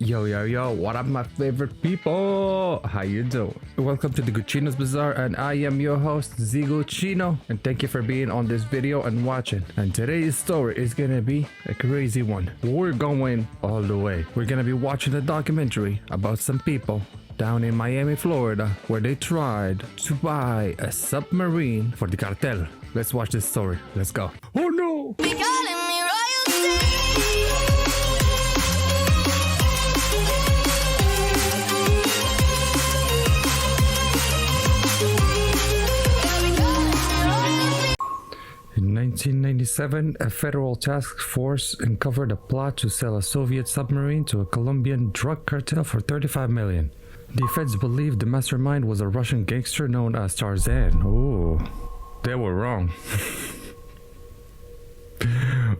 Yo, what up my favorite people? How you doing? Welcome to the Guccino's Bazaar, and I am your host, Guccino, and thank you for being on this video and watching. And today's story is gonna be a crazy one. We're going all the way. We're gonna be watching a documentary about some people down in Miami, Florida, where they tried to buy a submarine for the cartel. Let's watch this story. Let's go. Oh no! In 1997, a federal task force uncovered a plot to sell a Soviet submarine to a Colombian drug cartel for $35 million. The feds believed the mastermind was a Russian gangster known as Tarzan. Ooh, they were wrong.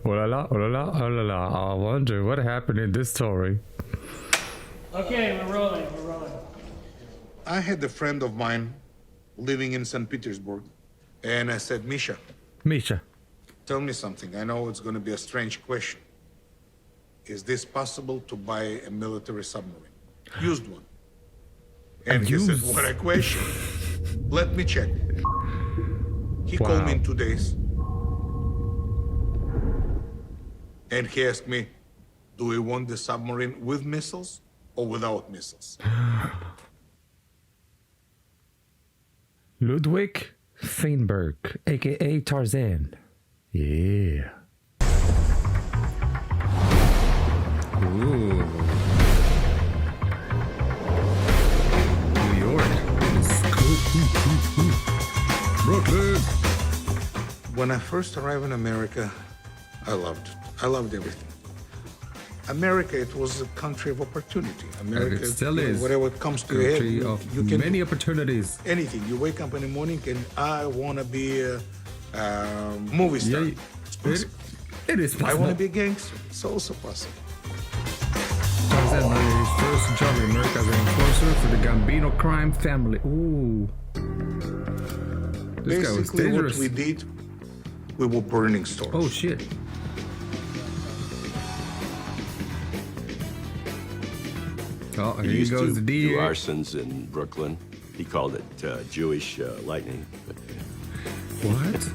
Oh la la, oh la la, oh la la. I wonder what happened in this story. Okay, we're rolling. I had a friend of mine living in St. Petersburg, and I said, Misha, Tell me something. I know it's going to be a strange question. Is this possible to buy a military submarine? Used one. And he said, what a question. Let me check. He called me in 2 days. And he asked me, do we want the submarine with missiles or without missiles? Ludwig Feinberg, aka Tarzan. Yeah. Ooh. New York. Brooklyn. When I first arrived in America, I loved it. I loved everything. America, it was a country of opportunity. America, it still is. Whatever comes to your head, you can many opportunities. Anything. You wake up in the morning and I want to be a movie star. Yeah, it is possible. I want to be a gangster. It's also possible. Tarzan made his first job in America as an enforcer for the Gambino crime family. Ooh. This guy was dangerous. What we did, we were burning stores. Oh shit. Oh, here he used goes to the DA. do arsons in Brooklyn. He called it Jewish lightning. What?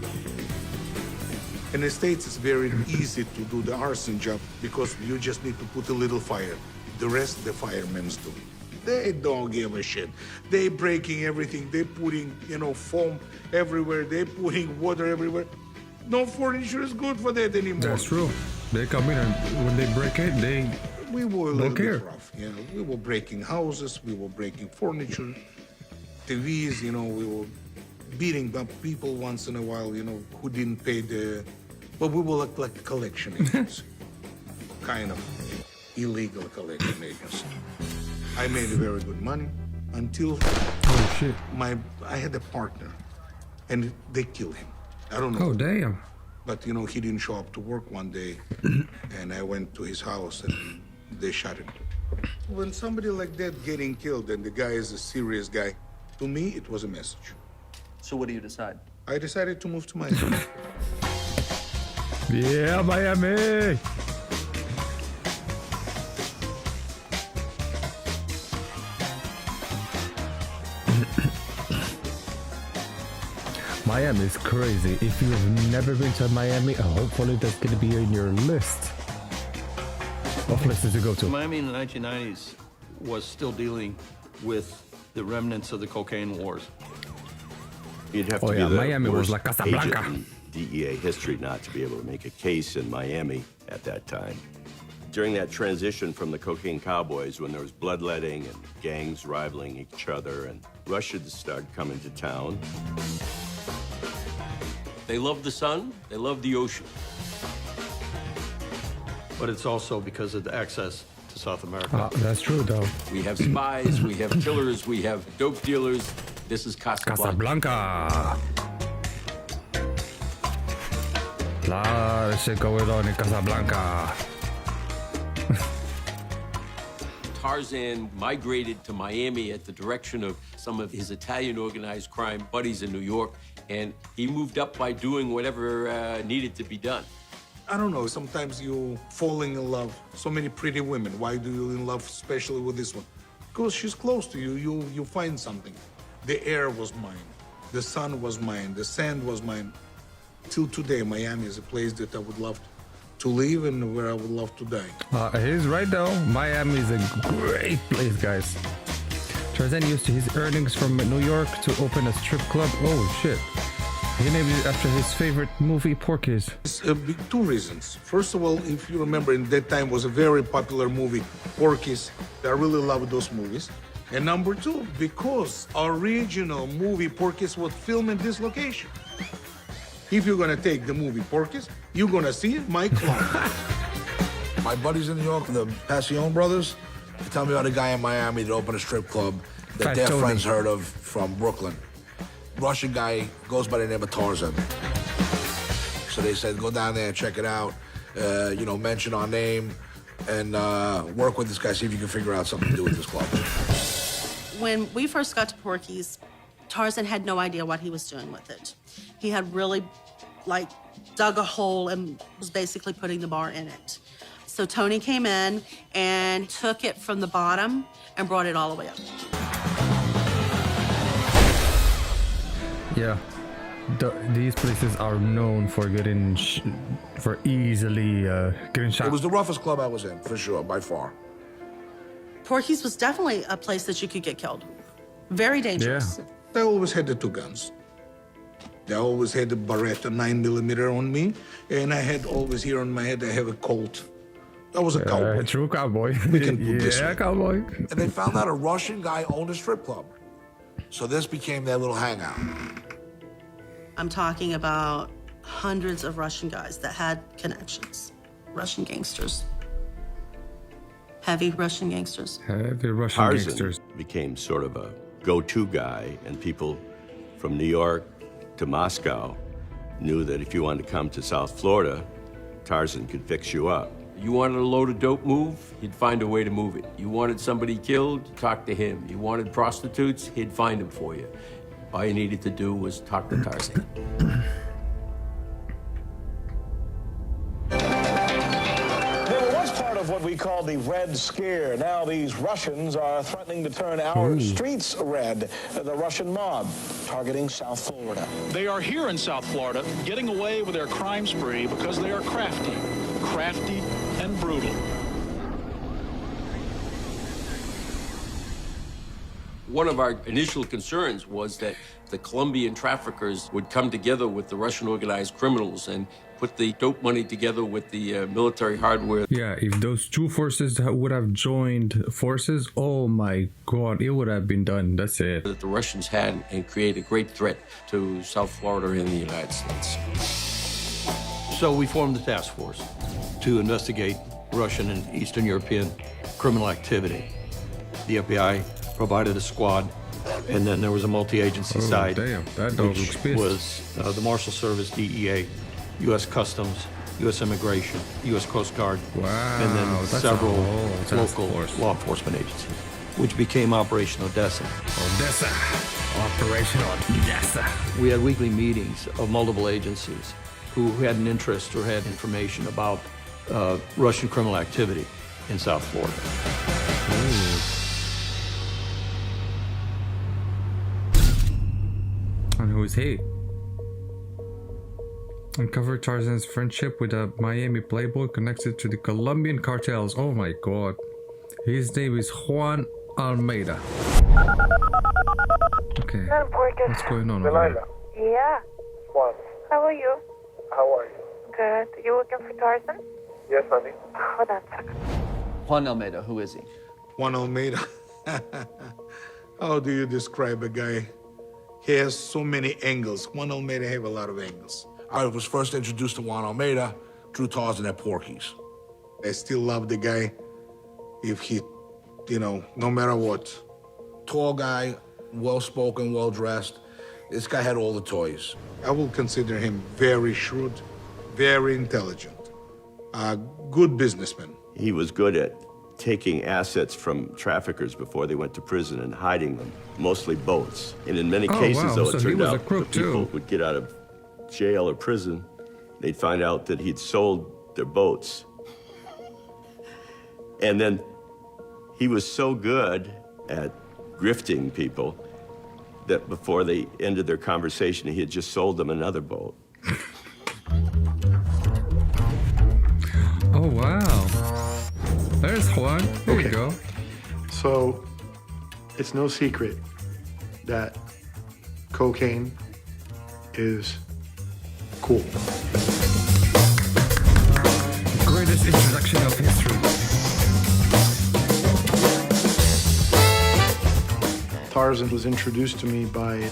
In the States, it's very easy to do the arson job because you just need to put a little fire. The rest, the firemen do. They don't give a shit. They breaking everything. They putting, foam everywhere. They putting water everywhere. No furniture is good for that anymore. That's true. They come in and when they break it, we were a don't little care. bit rough. We were breaking houses. We were breaking furniture, TVs. We were beating up people once in a while. Who didn't pay the. But we were like collection agents, kind of illegal collection agents. I made very good money until I had a partner, and they killed him. I don't know. Oh damn! But he didn't show up to work one day, and I went to his house and they shot him. When somebody like that getting killed and the guy is a serious guy, to me it was a message. So what do you decide? I decided to move to Miami. Yeah, Miami. Miami is crazy. If you've never been to Miami, hopefully that's going to be in your list of places to go to. Miami in the 1990s was still dealing with the remnants of the cocaine wars. You'd have to be the Miami was worst like Casablanca. agent in DEA history not to be able to make a case in Miami at that time. During that transition from the cocaine cowboys, when there was bloodletting and gangs rivaling each other, and Russians started coming to town. They love the sun, they love the ocean. But it's also because of the access to South America. That's true, though. We have spies, we have killers, we have dope dealers. This is Casablanca. A lot of shit going on in Casablanca. Tarzan migrated to Miami at the direction of some of his Italian organized crime buddies in New York, and he moved up by doing whatever needed to be done. I don't know, sometimes you falling in love. So many pretty women. Why do you in love especially with this one? Because she's close to you, you find something. The air was mine. The sun was mine. The sand was mine. Till today, Miami is a place that I would love to live and where I would love to die. He's right though. Miami is a great place, guys. Tarzan used his earnings from New York to open a strip club. Oh shit. He named it after his favorite movie, Porky's. Two reasons. First of all, if you remember, in that time was a very popular movie, Porky's. I really loved those movies. And number two, because original movie Porky's was filmed in this location. If you're gonna take the movie Porky's, you're gonna see my clown. My buddies in New York, the Passion brothers, they tell me about a guy in Miami that opened a strip club that Fat their Tony. friends heard of from Brooklyn. Russian guy goes by the name of Tarzan. So they said, go down there and check it out, mention our name, and work with this guy, see if you can figure out something to do with this club. When we first got to Porky's, Tarzan had no idea what he was doing with it. He had really, dug a hole and was basically putting the bar in it. So Tony came in and took it from the bottom and brought it all the way up. Yeah, these places are known for getting for easily getting shot. It was the roughest club I was in, for sure, by far. Porky's was definitely a place that you could get killed. Very dangerous. Yeah. I always had the two guns. I always had the Beretta 9mm on me, and I had always here on my head, I have a Colt. I was a cowboy. True cowboy. We can put this way. Cowboy. And they found out a Russian guy owned a strip club. So this became their little hangout. I'm talking about hundreds of Russian guys that had connections. Russian gangsters. Heavy Russian gangsters. Heavy Russian Tarzan gangsters. became sort of a go-to guy, and people from New York to Moscow knew that if you wanted to come to South Florida, Tarzan could fix you up. You wanted a load of dope move, he'd find a way to move it. You wanted somebody killed, talk to him. You wanted prostitutes, he'd find them for you. All you needed to do was talk to Tarzan. They were once part of what we call the Red Scare. Now these Russians are threatening to turn our streets red. The Russian mob targeting South Florida. They are here in South Florida getting away with their crime spree because they are crafty and brutal. One of our initial concerns was that the Colombian traffickers would come together with the Russian organized criminals and put the dope money together with the military hardware. Yeah, if those two forces would have joined forces, oh my god, it would have been done. That's it. That the Russians had and create a great threat to South Florida and the United States. So we formed the task force to investigate Russian and Eastern European criminal activity. The FBI provided a squad, and then there was a multi-agency side, damn, that dog which looks pissed. was the Marshal Service, DEA, U.S. Customs, U.S. Immigration, U.S. Coast Guard, Wow, and then that's a several whole task local force. law enforcement agencies, which became Operation Odessa. Odessa. Operation Odessa. We had weekly meetings of multiple agencies who had an interest or had information about Russian criminal activity in South Florida. And who is he? Uncover Tarzan's friendship with a Miami playboy connected to the Colombian cartels. Oh my god. His name is Juan Almeida. Okay. What's going on over here? Yeah. What? How are you? How are you? Good. You working for Tarzan? Yes, honey. Hold on a second. Juan Almeida, who is he? Juan Almeida. How do you describe a guy? He has so many angles. Juan Almeida have a lot of angles. I was first introduced to Juan Almeida through Tarzan at Porky's. I still love the guy if he, no matter what. Tall guy, well-spoken, well-dressed. This guy had all the toys. I will consider him very shrewd, very intelligent, a good businessman. He was good at taking assets from traffickers before they went to prison and hiding them, mostly boats. And in many cases, wow, though, so it he turned was a out crook, the people too. would get out of jail or prison, they'd find out that he'd sold their boats. And then he was so good at grifting people that before they ended their conversation, he had just sold them another boat. Oh, wow. There's Juan. There you go. So it's no secret that cocaine is cool. Greatest introduction of history. Tarzan was introduced to me by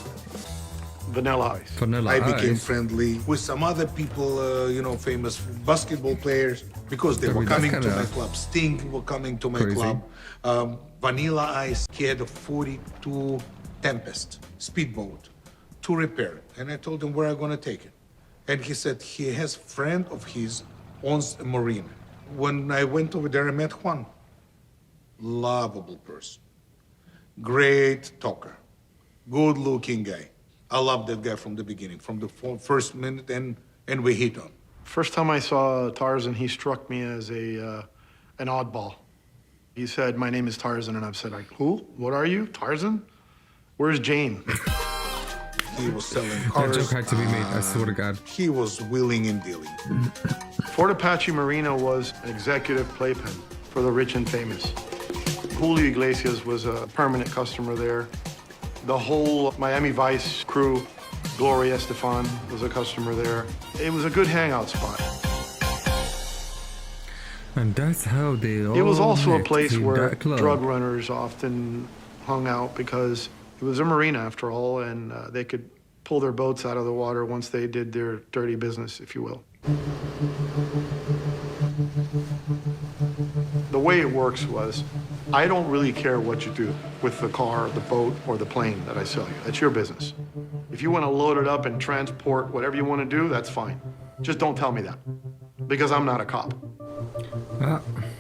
Vanilla Ice. Vanilla I became Ice. friendly with some other people, you know, famous basketball players, because they I were mean, that's coming to kinda my club. Sting were coming to my crazy. club. Vanilla Ice, he had a 42 Tempest speedboat to repair it. And I told him where I'm gonna take it. And he said he has a friend of his owns a marina. When I went over there, I met Juan. Lovable person. Great talker. Good-looking guy. I loved that guy from the beginning, from the first minute, and we hit on. First time I saw Tarzan, he struck me as an oddball. He said, "My name is Tarzan," and I've said, like, "Who? What are you? Tarzan? Where's Jane?" He was selling That cars. joke had to be made, I swear to God. He was willing and dealing. Fort Apache Marina was an executive playpen for the rich and famous. Julio Iglesias was a permanent customer there. The whole Miami Vice crew, Gloria Estefan was a customer there. It was a good hangout spot. And that's how they all It was also a met place in where that club. drug runners often hung out because it was a marina after all, and they could pull their boats out of the water once they did their dirty business, if you will. The way it works was, I don't really care what you do with the car, the boat, or the plane that I sell you. That's your business. If you want to load it up and transport whatever you want to do, that's fine. Just don't tell me that, because I'm not a cop.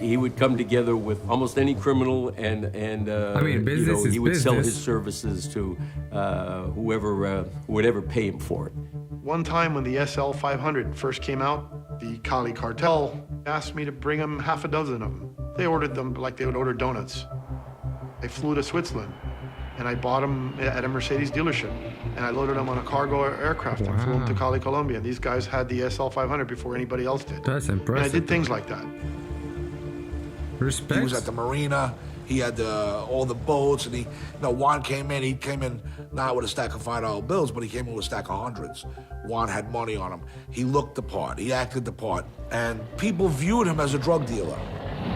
He would come together with almost any criminal, and I mean, business is he would sell his business. services to whoever would ever pay him for it. One time when the SL 500 first came out, the Cali Cartel asked me to bring them half a dozen of them. They ordered them like they would order donuts. I flew to Switzerland, and I bought them at a Mercedes dealership, and I loaded them on a cargo aircraft and flew them to Cali, Colombia. These guys had the SL 500 before anybody else did. That's And I impressive. did things like that. Respect. He was at the marina. He had all the boats, and Juan came in. He came in not with a stack of $5 bills, but he came in with a stack of hundreds. Juan had money on him. He looked the part. He acted the part, and people viewed him as a drug dealer.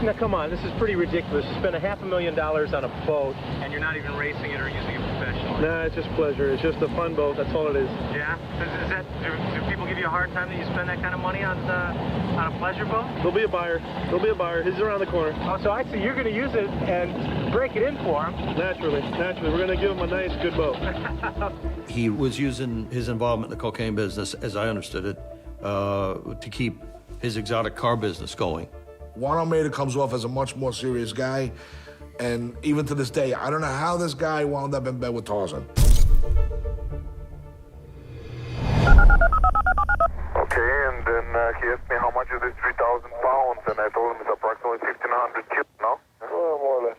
Now, come on, this is pretty ridiculous. You spend $500,000 on a boat, and you're not even racing it or using it professionally. Nah, it's just pleasure. It's just a fun boat. That's all it is. Yeah? Do people give you a hard time that you spend that kind of money on a pleasure boat? There'll be a buyer. There'll be a buyer. He's around the corner. Oh, so I see you're going to use it and break it in for him. Naturally. We're going to give him a nice, good boat. He was using his involvement in the cocaine business, as I understood it, to keep his exotic car business going. Juan Almeida comes off as a much more serious guy, and even to this day, I don't know how this guy wound up in bed with Tarzan. Okay, and then he asked me how much is this 3,000 pounds, and I told him it's approximately 1,500 kilos, no? Well, more or less.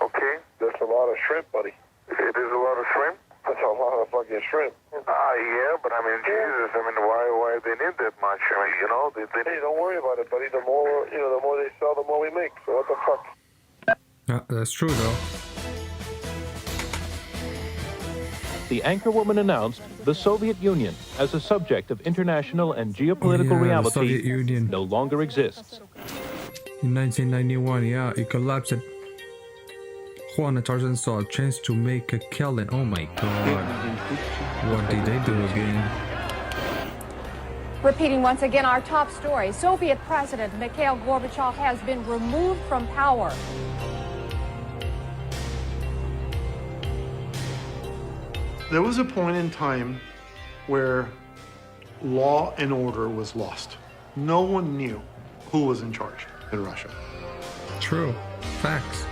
Okay. That's a lot of shrimp, buddy. It is a lot of shrimp? That's a lot of fucking shrimp. Yeah, but I mean, Jesus, I mean, why they need that much? I mean, you know, they Hey, don't worry about it, buddy. The more they sell, the more we make. So what the fuck? That's true, though. The anchorwoman announced the Soviet Union as a subject of international and geopolitical the Soviet reality Union. no longer exists. In 1991, yeah, it collapsed. Juan and Tarzan saw a chance to make a killing. Oh my god. What did they do again? Repeating once again our top story, Soviet President Mikhail Gorbachev has been removed from power. There was a point in time where law and order was lost. No one knew who was in charge in Russia. True. Facts.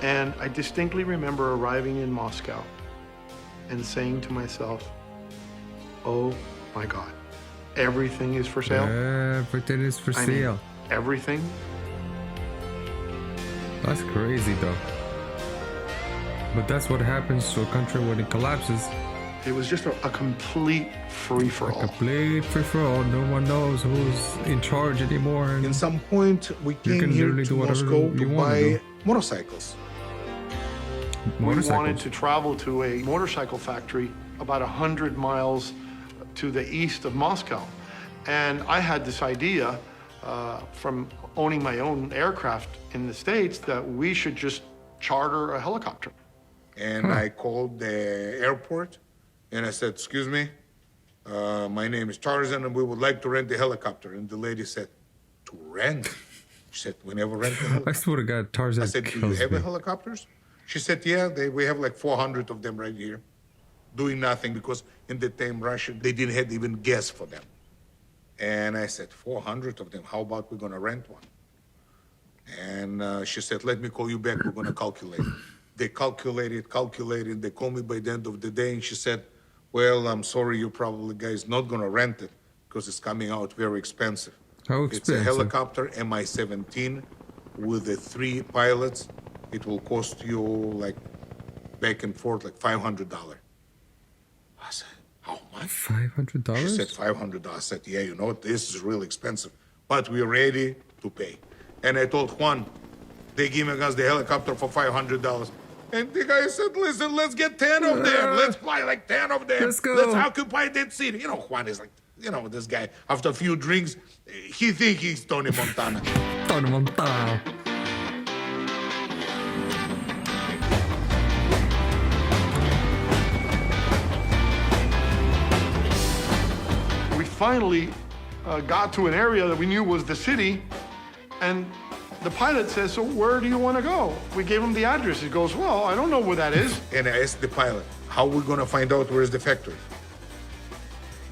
And I distinctly remember arriving in Moscow and saying to myself, oh my God, everything is for sale. Everything is for I mean, sale. everything. That's crazy though. But that's what happens to a country when it collapses. It was just a complete free-for-all. Complete free-for-all. No one knows who's in charge anymore. And in some point, we came here to Moscow to buy motorcycles. We wanted to travel to a motorcycle factory about 100 miles to the east of Moscow. And I had this idea from owning my own aircraft in the States that we should just charter a helicopter. And I called the airport and I said, excuse me, my name is Tarzan and we would like to rent the helicopter. And the lady said, to rent? She said, we never rent a helicopter. I swear to God, Tarzan I said, do you have helicopters? She said, yeah, we have like 400 of them right here, doing nothing because in the time Russia, they didn't have even gas for them. And I said, 400 of them, how about we're gonna rent one? And she said, let me call you back, we're gonna calculate. They calculated, they called me by the end of the day and she said, well, I'm sorry, you probably guys not gonna rent it because it's coming out very expensive. How expensive? It's a helicopter Mi-17 with the 3 pilots. It will cost you like back and forth like $500. I said, how much? $500? She said $500. I said, yeah, you know, this is really expensive, but we're ready to pay. And I told Juan, they giving us the helicopter for $500. And the guy said, listen, let's get 10 of them. Let's fly like 10 of them. Let's go. Let's occupy that city. You know, Juan is like, you know, this guy, after a few drinks, he thinks he's Tony Montana. Tony Montana. Finally got to an area that we knew was the city, and the pilot says, so where do you want to go? We gave him the address. He goes, well, I don't know where that is. And I asked the pilot, how are we going to find out where's the factory?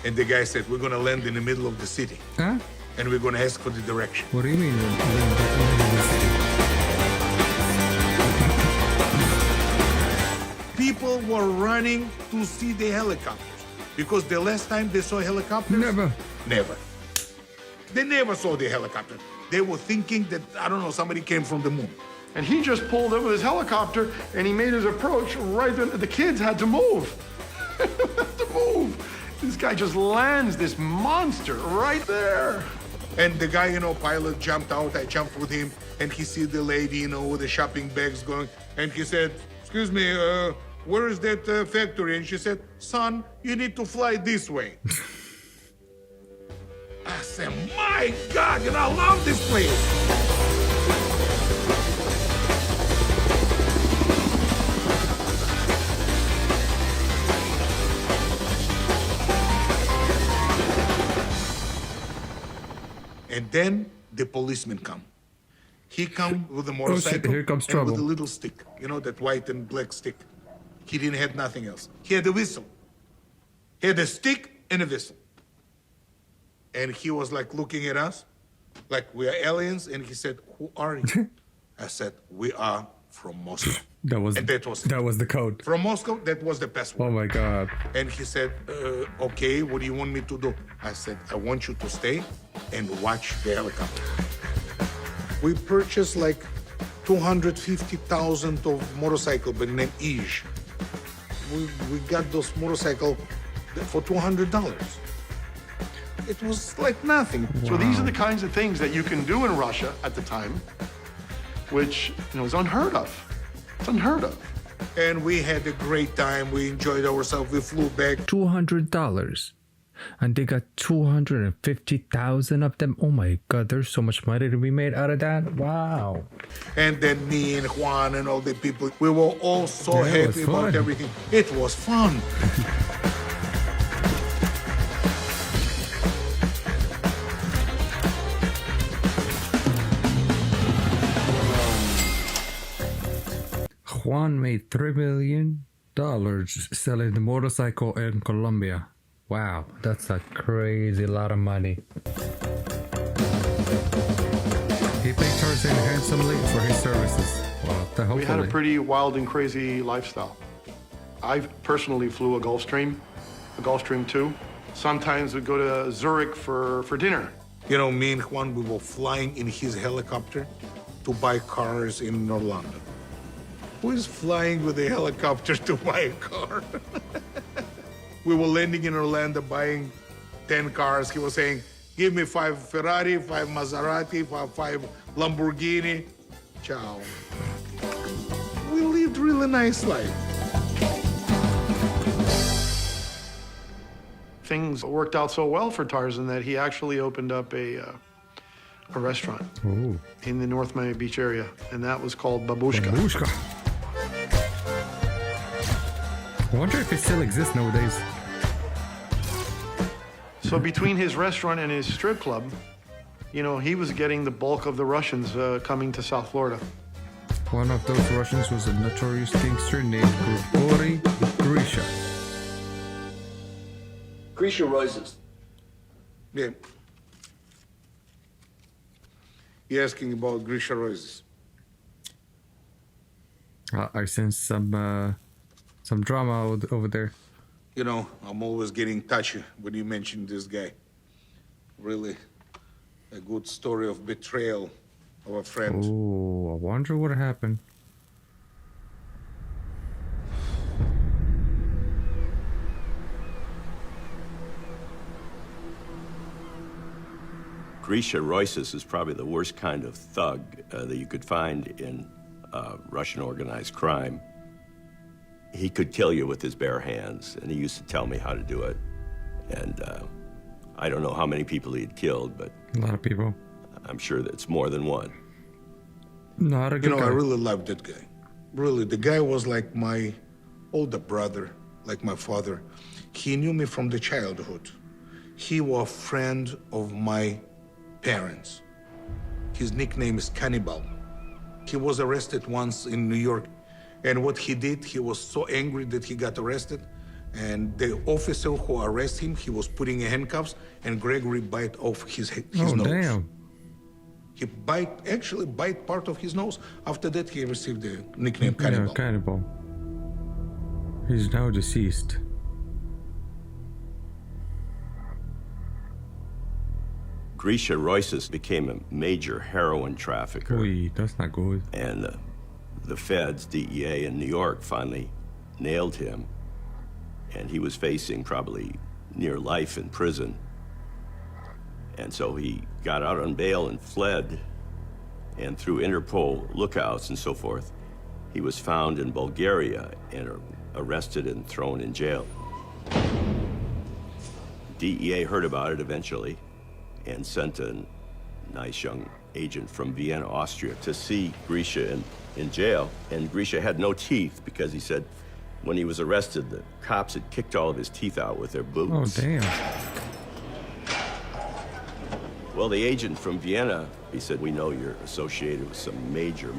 And the guy said, we're going to land in the middle of the city. Huh? And we're going to ask for the direction. What do you mean? People were running to see the helicopters because the last time they saw helicopters... Never. They never saw the helicopter. They were thinking that, I don't know, somebody came from the moon. And he just pulled up with his helicopter and he made his approach right then. The kids had to move. This guy just lands this monster right there. And the guy, you know, pilot jumped out. I jumped with him and he see the lady, you know, with the shopping bags going. And he said, excuse me, where is that factory? And she said, son, you need to fly this way. I said, my God, you know, I love this place. And then the policeman come. He come with a motorcycle. Oh shit, here comes trouble. With a little stick, you know, that white and black stick. He didn't have nothing else. He had a whistle. He had a stick and a whistle. And he was like looking at us, like we are aliens. And he said, who are you? I said, we are from Moscow. That was the code. From Moscow, that was the password. Oh my God. And he said, okay, what do you want me to do? I said, I want you to stay and watch the helicopter. We purchased like 250,000 of motorcycle by the name Ij. We got those motorcycle for $200. It was like nothing. Wow. So these are the kinds of things that you can do in Russia at the time, which, you know, is unheard of. It's unheard of. And we had a great time. We enjoyed ourselves. We flew back. $200. And they got 250,000 of them. Oh my God, there's so much money to be made out of that. Wow. And then me and Juan and all the people, we were all so happy about everything. It was fun. Juan made $3 million selling the motorcycle in Colombia. Wow, that's a crazy lot of money. He paid Tarzan handsomely for his services. Well, we had a pretty wild and crazy lifestyle. I personally flew a Gulfstream 2, Sometimes we'd go to Zurich for dinner. You know, me and Juan, we were flying in his helicopter to buy cars in Orlando. Who is flying with a helicopter to buy a car? We were landing in Orlando buying 10 cars. He was saying, give me 5 Ferrari, 5 Maserati, 5 Lamborghini. Ciao. We lived really nice life. Things worked out so well for Tarzan that he actually opened up a restaurant in the North Miami Beach area, and that was called Babushka. Babushka. I wonder if it still exists nowadays. So between his restaurant and his strip club, you know, he was getting the bulk of the Russians coming to South Florida. One of those Russians was a notorious gangster named Grigory Grisha. Grisha Roises. Yeah. You're asking about Grisha Roises. I sense some drama over there. You know, I'm always getting touchy when you mention this guy. Really, a good story of betrayal of a friend. Oh, I wonder what happened. Grisha Roises is probably the worst kind of thug that you could find in Russian organized crime. He could kill you with his bare hands, and he used to tell me how to do it. And I don't know how many people he had killed, but a lot of people. I'm sure that it's more than one. Not a good guy. I really loved that guy. Really, the guy was like my older brother, like my father. He knew me from the childhood. He was a friend of my parents. His nickname is Cannibal. He was arrested once in New York. And what he did, he was so angry that he got arrested. And the officer who arrested him, he was putting handcuffs, and Gregory bite off his nose. Damn. He actually bite part of his nose. After that, he received the nickname Cannibal. Yeah, Cannibal. He's now deceased. Grisha Roises became a major heroin trafficker. Oy, that's not good. And the feds, DEA in New York, finally nailed him. And he was facing probably near life in prison. And so he got out on bail and fled. And through Interpol lookouts and so forth, he was found in Bulgaria and arrested and thrown in jail. DEA heard about it eventually and sent a nice young agent from Vienna, Austria, to see Grisha in jail. And Grisha had no teeth because he said when he was arrested, the cops had kicked all of his teeth out with their boots. Oh, damn. Well, the agent from Vienna, he said, we know you're associated with some major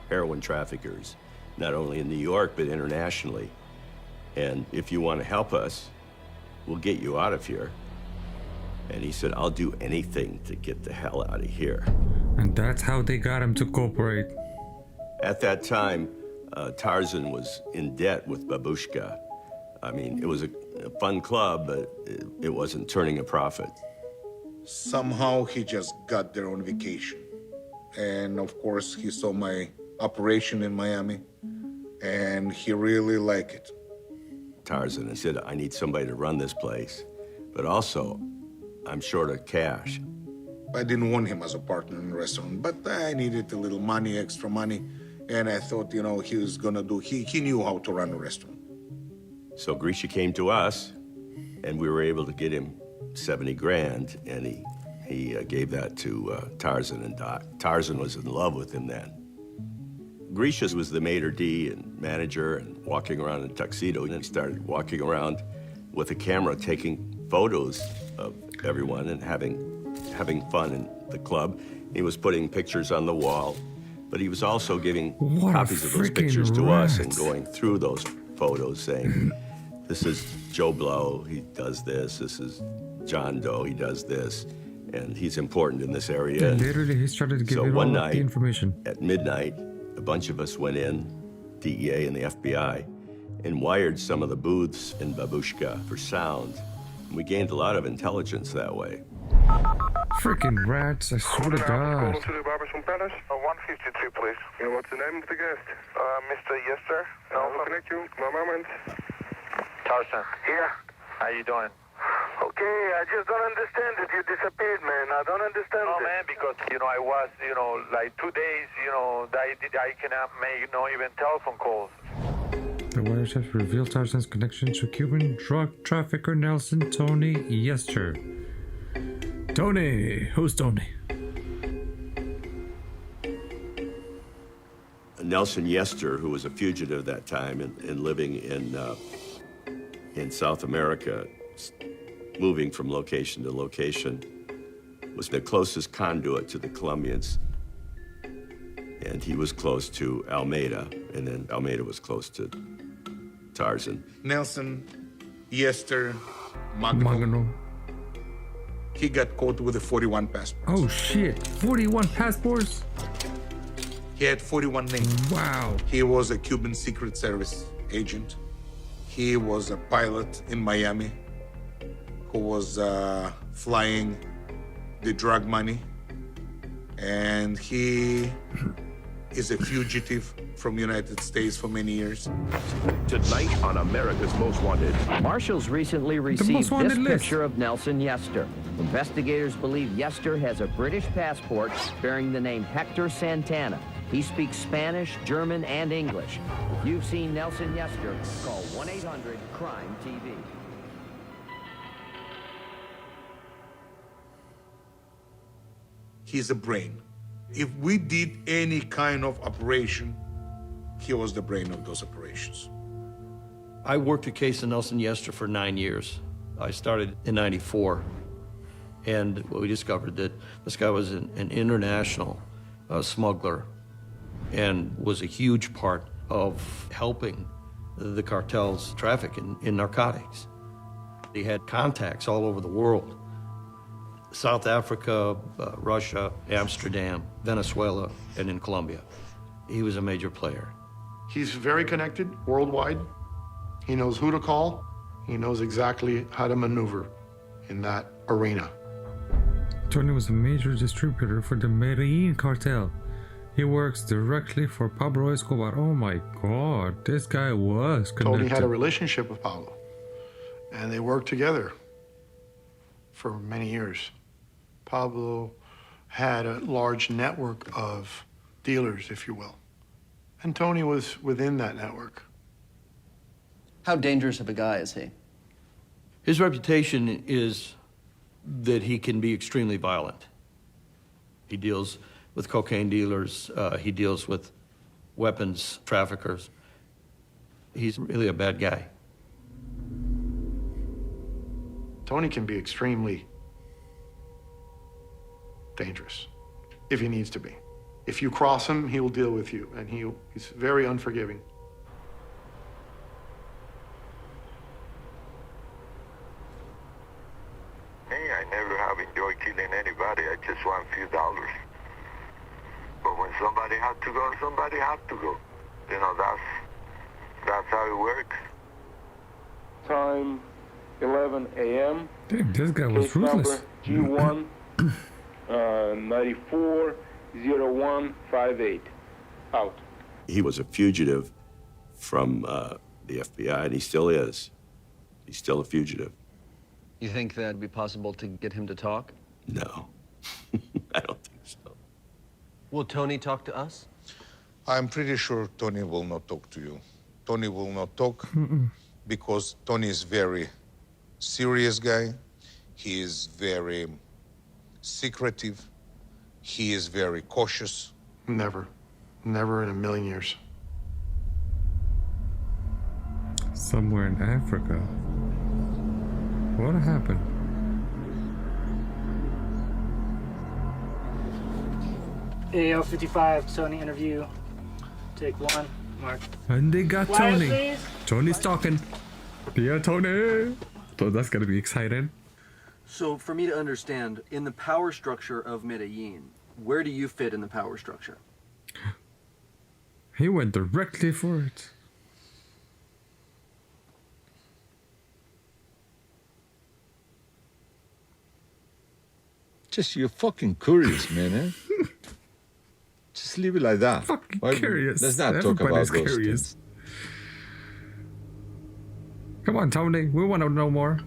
heroin traffickers, not only in New York, but internationally. And if you want to help us, we'll get you out of here. And he said, I'll do anything to get the hell out of here. And that's how they got him to cooperate. At that time, Tarzan was in debt with Babushka. I mean, it was a fun club, but it wasn't turning a profit. Somehow he just got there on vacation. And of course, he saw my operation in Miami, and he really liked it. Tarzan, I said, I need somebody to run this place, but also, I'm short of cash. I didn't want him as a partner in the restaurant, but I needed a little money, extra money, and I thought, you know, he was gonna do, he knew how to run a restaurant. So Grisha came to us, and we were able to get him 70 grand, and he gave that to Tarzan and Doc. Tarzan was in love with him then. Grisha was the maitre d' and manager and walking around in a tuxedo, and then started walking around with a camera taking photos of everyone and having fun in the club. He was putting pictures on the wall, but he was also giving copies of those pictures to us and going through those photos saying, this is Joe Blow, he does this. This is John Doe, he does this. And he's important in this area. And literally, he started giving all of the information. At midnight, a bunch of us went in, DEA and the FBI, and wired some of the booths in Babushka for sound. We gained a lot of intelligence that way. Freaking rats, I swear to God. To the Barberson Palace. 153, please. Yeah, what's the name of the guest? Mr. Yester. No, I'll connect you. One moment. Tarzan, Yeah. how you doing? Okay, I just don't understand it. You disappeared, man. I don't understand Oh it. man, because I was like 2 days I cannot make even telephone calls. The wiretaps reveal Tarzan's connection to Cuban drug trafficker Nelson Tony Yester. Tony! Who's Tony? Nelson Yester, who was a fugitive that time and living in South America, moving from location to location, was the closest conduit to the Colombians. And he was close to Almeida, and then Almeida was close to Tarzan. Nelson Yester Magno. He got caught with a 41 passport. Oh shit, 41 passports? He had 41 names. Wow. He was a Cuban Secret Service agent. He was a pilot in Miami who was flying the drug money. And he is a fugitive from the United States for many years. Tonight on America's Most Wanted. Marshals recently received this picture of Nelson Yester. Investigators believe Yester has a British passport bearing the name Hector Santana. He speaks Spanish, German, and English. If you've seen Nelson Yester, call 1-800-CRIME-TV. He's a brain. If we did any kind of operation, he was the brain of those operations. I worked a case of Nelson Yester for 9 years. I started in '94, and we discovered that this guy was an international smuggler and was a huge part of helping the cartels traffic in narcotics. He had contacts all over the world. South Africa, Russia, Amsterdam, Venezuela, and in Colombia. He was a major player. He's very connected worldwide. He knows who to call. He knows exactly how to maneuver in that arena. Tony was a major distributor for the Medellin cartel. He works directly for Pablo Escobar. Oh my God, this guy was connected. Tony had a relationship with Pablo, and they worked together for many years. Pablo had a large network of dealers, if you will, and Tony was within that network. How dangerous of a guy is he? His reputation is that he can be extremely violent. He deals with cocaine dealers, he deals with weapons traffickers. He's really a bad guy. Tony can be extremely dangerous if he needs to be. If you cross him, he will deal with you, and he's very unforgiving. Me, I never have enjoyed killing anybody. I just want a few dollars. But when somebody had to go, somebody had to go. You know, that's how it works. Time 11 a.m. Damn, this guy was Case ruthless. number G1 940158. Out. He was a fugitive from the FBI, and he still is. He's still a fugitive. You think that'd be possible to get him to talk? No, I don't think so. Will Tony talk to us? I'm pretty sure Tony will not talk to you. Tony will not talk because Tony is very serious guy. He is very secretive. He is very cautious. Never in a million years. Somewhere in Africa. What happened? AO 55, Tony interview. Take one, Mark. And they got Quiet, Tony. please. Tony's talking. Yeah, Tony. So that's gonna be exciting. So for me to understand, in the power structure of Medellin, where do you fit in the power structure? He went directly for it. Just you're fucking curious, man. Eh? Just leave it like that. Fucking Why- curious. Let's not talk about Everybody's those curious. things. Come on, Tony. We want to know more.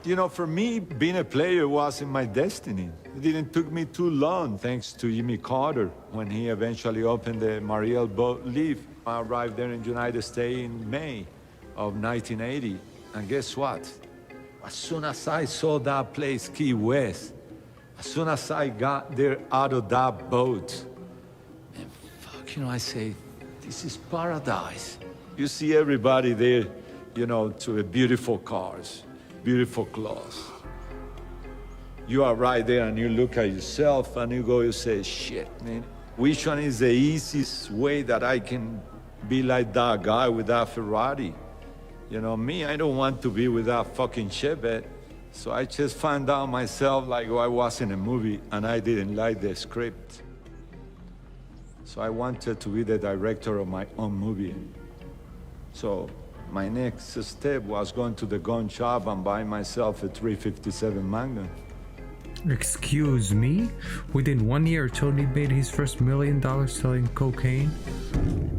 You know, for me, being a player wasn't my destiny. It didn't took me too long, thanks to Jimmy Carter, when he eventually opened the Mariel boat leaf. I arrived there in the United States in May of 1980. And guess what? As soon as I saw that place, Key West, as soon as I got there out of that boat, and fuck, you know, I say, this is paradise. You see everybody there, you know, to beautiful cars, beautiful clothes. You are right there and you look at yourself and you go, you say, shit, man, which one is the easiest way that I can be like that guy with that Ferrari? You know, me, I don't want to be with that fucking Chevette. So I just found out myself like I was in a movie and I didn't like the script. So I wanted to be the director of my own movie. So my next step was going to the gun shop and buy myself a 357 Magnum. Excuse me? Within 1 year, Tony made his first $1 million selling cocaine?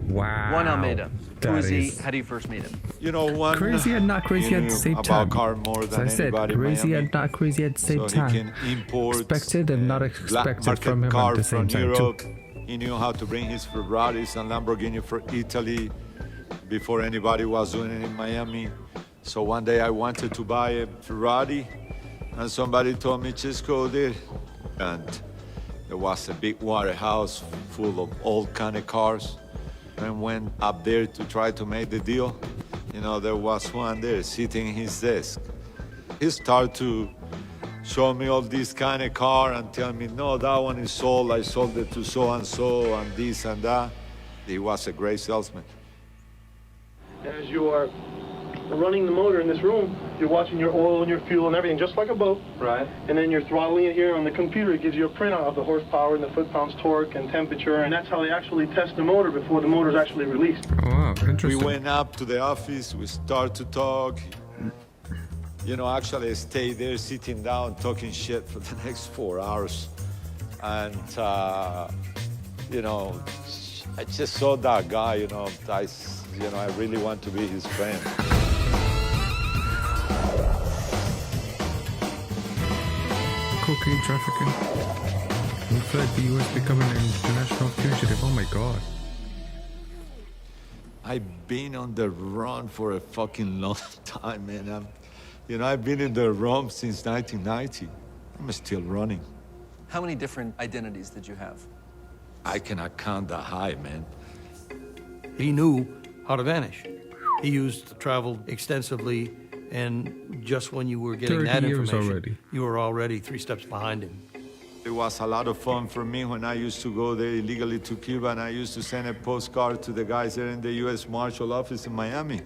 Wow. Juan Almeida. Who That is he? is How do you first meet him? You know, one crazy and not crazy at the same time. About car more So than I said anybody in crazy Miami. and not crazy at the same So time. he can import Expected and not black expected market from him car at the same from time Europe. too. He knew how to bring his Ferraris and Lamborghini from Italy before anybody was doing it in Miami. So one day I wanted to buy a Ferrari and somebody told me, just go there. And there was a big warehouse full of all kind of cars. And went up there to try to make the deal. You know, there was one there sitting in his desk. He started to show me all this kind of car and tell me, no, that one is sold. I sold it to so-and-so and this and that. He was a great salesman. As you are running the motor in this room, you're watching your oil and your fuel and everything, just like a boat. Right. And then you're throttling it here on the computer. It gives you a printout of the horsepower and the foot-pounds torque and temperature, and that's how they actually test the motor before the motor's actually released. Oh, wow, interesting. We went up to the office, we started to talk. You know, actually I stayed there sitting down talking shit for the next 4 hours. And, you know, I just saw that guy, you know, I really want to be his friend. Cocaine trafficking. We fled the U.S. becoming an international fugitive. Oh my god. I've been on the run for a fucking long time, man. I've been in the run since 1990. I'm still running. How many different identities did you have? I cannot count that high, man. He knew how to vanish. He used to travel extensively, and just when you were getting 30 that years information, already. you were already 3 steps behind him. It was a lot of fun for me when I used to go there illegally to Cuba, and I used to send a postcard to the guys there in the U.S. Marshal office in Miami.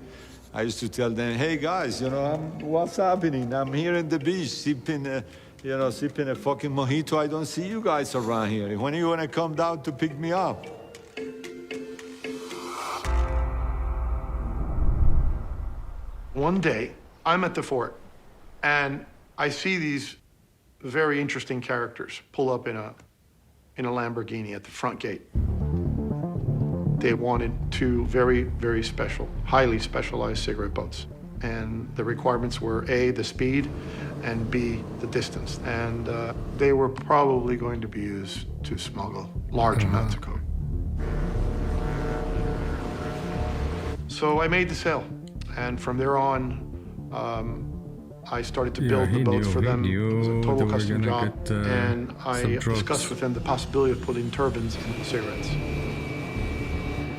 I used to tell them, hey guys, what's happening? I'm here in the beach sipping a fucking mojito. I don't see you guys around here. When are you gonna come down to pick me up? One day, I'm at the fort, and I see these very interesting characters pull up in a Lamborghini at the front gate. They wanted 2 very, very special, highly specialized cigarette boats. And the requirements were A, the speed, and B, the distance. And they were probably going to be used to smuggle large amounts of coke. So I made the sale. And from there on, I started to build the boats for them. It was a total custom job. And I discussed with them the possibility of putting turbines in the cigarettes.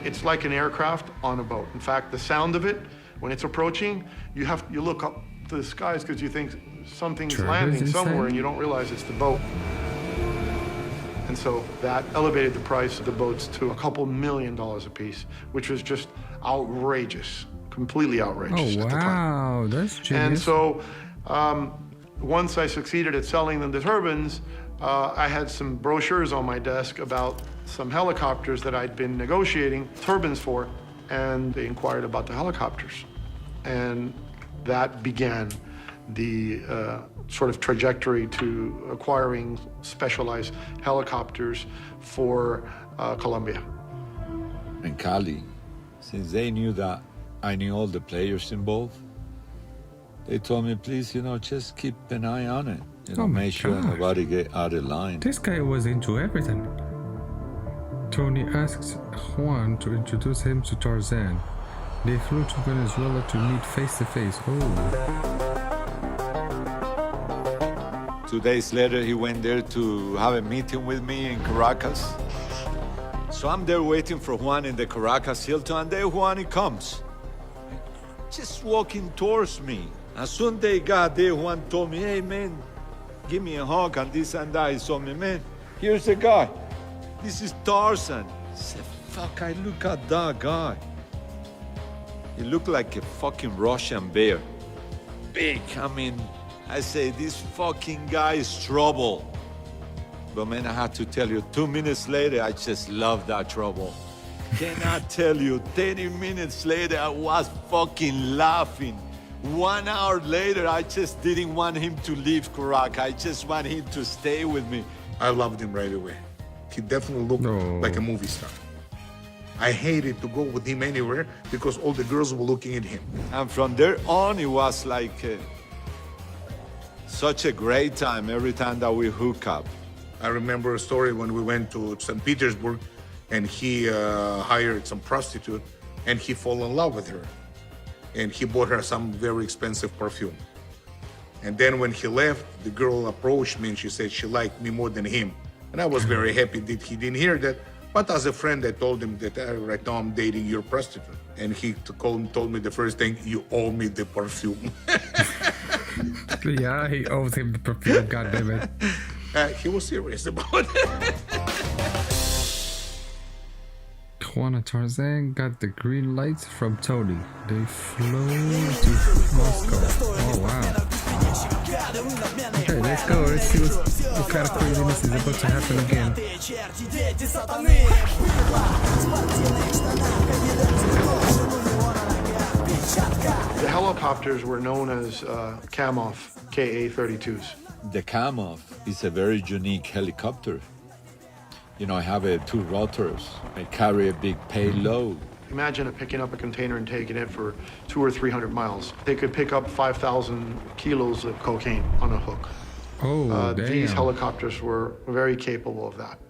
It's like an aircraft on a boat. In fact, the sound of it, when it's approaching, you look up to the skies because you think something's landing somewhere and you don't realize it's the boat. And so that elevated the price of the boats to a couple $1 million a piece, which was just outrageous, completely outrageous at the time. Wow, that's genius. And so once I succeeded at selling them the turbines, I had some brochures on my desk about some helicopters that I'd been negotiating turbines for, and they inquired about the helicopters. And that began the sort of trajectory to acquiring specialized helicopters for Colombia. And Cali, since they knew that I knew all the players involved, they told me, please, just keep an eye on it. Make sure nobody get out of line. This guy was into everything. Tony asks Juan to introduce him to Tarzan. They flew to Venezuela to meet face to face. Oh. 2 days later, he went there to have a meeting with me in Caracas. So I'm there waiting for Juan in the Caracas Hilton, and there Juan he comes. Just walking towards me. As soon as they got there, Juan told me, hey man, give me a hug and this and that. He told me, man, here's the guy. This is Tarzan. I said, fuck, I look at that guy. He looked like a fucking Russian bear. Big, I say, this fucking guy is trouble. But man, I have to tell you, 2 minutes later, I just love that trouble. Can I tell you, 30 minutes later, I was fucking laughing. 1 hour later, I just didn't want him to leave Caracas. I just want him to stay with me. I loved him right away. He definitely looked like a movie star. I hated to go with him anywhere because all the girls were looking at him. And from there on, it was like such a great time every time that we hook up. I remember a story when we went to St. Petersburg and he hired some prostitute and he fell in love with her. And he bought her some very expensive perfume. And then when he left, the girl approached me and she said she liked me more than him. And I was very happy that he didn't hear that. But as a friend, I told him that right now I'm dating your prostitute. And he told me the first thing, you owe me the perfume. Yeah, he owes him the perfume, goddammit. He was serious about it. Juan and Tarzan got the green lights from Tony. They flew to Moscow. Oh wow. Okay, let's go. Let's see what kind of craziness is about to happen again. The helicopters were known as Kamov Ka-32s. The Kamov is a very unique helicopter. I have 2 rotors. I carry a big payload. Imagine it picking up a container and taking it for 200 or 300 miles. They could pick up 5,000 kilos of cocaine on a hook. Oh, damn. These helicopters were very capable of that.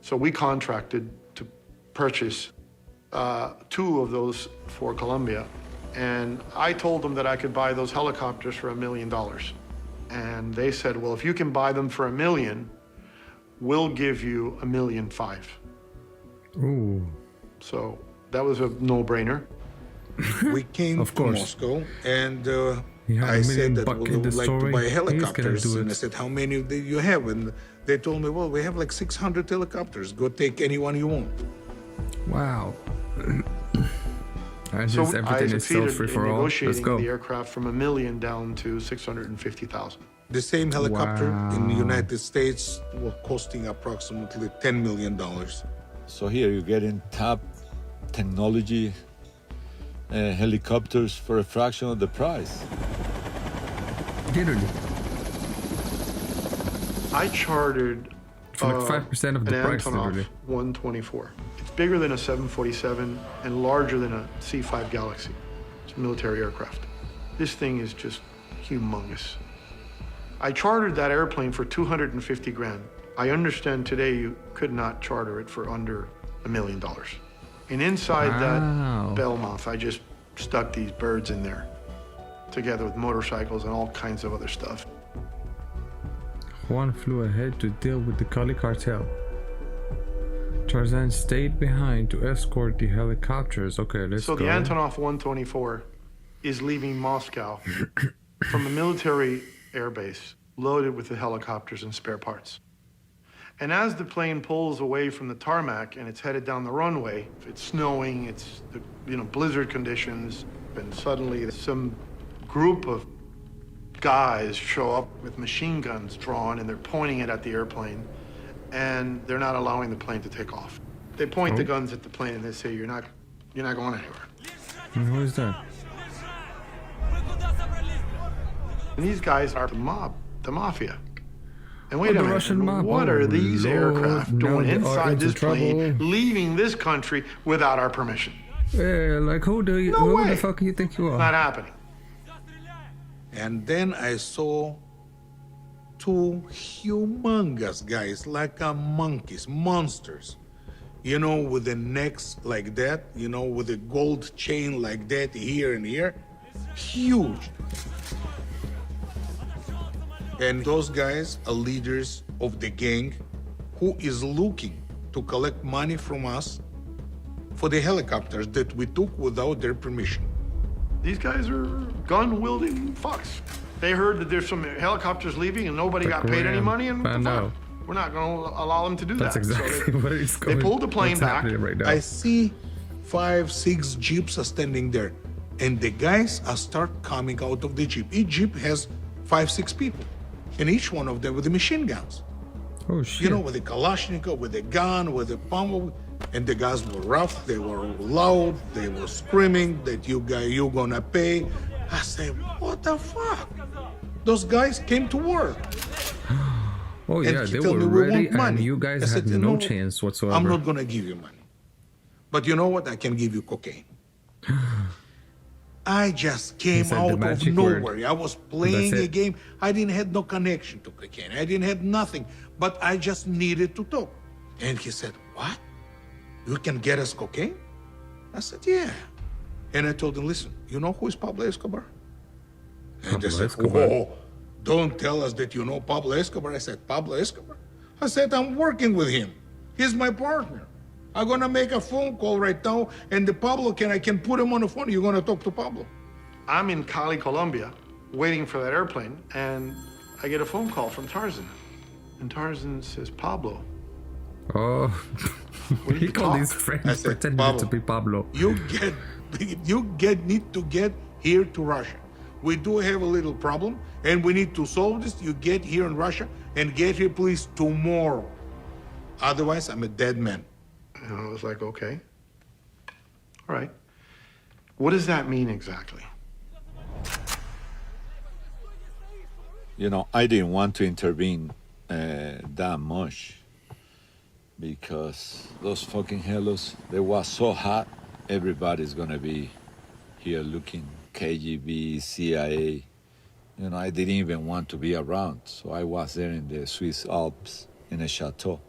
So we contracted to purchase 2 of those for Colombia. And I told them that I could buy those helicopters for $1 million. And they said, well, if you can buy them for $1 million, we'll give you $1.5 million. Ooh. So that was a no-brainer. We came to Moscow, and I said that we would like to buy helicopters. And I said, how many do you have? And they told me, well, we have like 600 helicopters. Go take any one you want. Wow. So everything I is so succeeded free in for all. Let's negotiating go. the aircraft from $1 million down to 650,000. The same helicopter in the United States was costing approximately $10 million. So here you're getting top technology helicopters for a fraction of the price. Literally. I chartered for like 5% of the an price, Antonov literally. 124. It's bigger than a 747 and larger than a C-5 Galaxy. It's a military aircraft. This thing is just humongous. I chartered that airplane for 250 grand. I understand today you could not charter it for under $1 million. And inside that bell mouth, I just stuck these birds in there, together with motorcycles and all kinds of other stuff. Juan flew ahead to deal with the Cali Cartel. Tarzan stayed behind to escort the helicopters. Okay, let's go. So the Antonov 124 is leaving Moscow from a military airbase loaded with the helicopters and spare parts. And as the plane pulls away from the tarmac and it's headed down the runway, it's snowing, it's blizzard conditions, and suddenly some group of guys show up with machine guns drawn and they're pointing it at the airplane. and they're not allowing the plane to take off. They point the guns at the plane and they say, you're not going anywhere. And who is that? And these guys are the mob, the mafia. And wait a the minute, Russian mob. what are these aircraft doing inside this plane, trouble. leaving this country without our permission? Yeah, like who the fuck do you think you are? Not happening. And then I saw two humongous guys, like monkeys, monsters. You know, with the necks like that, you know, with a gold chain like that here and here. Huge. And those guys are leaders of the gang who is looking to collect money from us for the helicopters that we took without their permission. These guys are gun-wielding fucks. They heard that there's some helicopters leaving and nobody got paid any money, and I know. we're not going to allow them to do That's that. exactly what it's They going. pulled the plane back. Right now. I see 5, 6 jeeps are standing there, and the guys are start coming out of the jeep. Each jeep has 5, 6 people, and each one of them with the machine guns. Oh shit! You know, with the Kalashnikov, with the gun, with the pommel. And the guys were rough. They were loud. They were screaming that you gonna pay. I said, what the fuck? Those guys came to work. Oh And yeah, he they told were me, "We ready, want money." and you guys I said, had "You no know, chance whatsoever. I'm not gonna give you money. But you know what? I can give you cocaine. I just came said the out of magic nowhere. word. I was playing That's a it. game. I didn't have no connection to cocaine. I didn't have nothing. But I just needed to talk. And he said, what? You can get us cocaine? I said, yeah. And I told him, listen, you know who is Pablo Escobar? And they said, whoa, don't tell us that you know Pablo Escobar. I said, Pablo Escobar? I said, I'm working with him. He's my partner. I'm gonna make a phone call right now, and I can put him on the phone. You're gonna talk to Pablo. I'm in Cali, Colombia, waiting for that airplane, and I get a phone call from Tarzan. And Tarzan says, Pablo. Oh, he called his friends I said, pretending Pablo, to be Pablo. You need to get here to Russia. We do have a little problem, and we need to solve this. You get here in Russia and get here, please, tomorrow. Otherwise, I'm a dead man. And I was like, okay. All right. What does that mean exactly? You know, I didn't want to intervene that much because those fucking hellos, they was so hot. Everybody's gonna be here looking, KGB, CIA. You know, I didn't even want to be around. So I was there in the Swiss Alps in a chateau.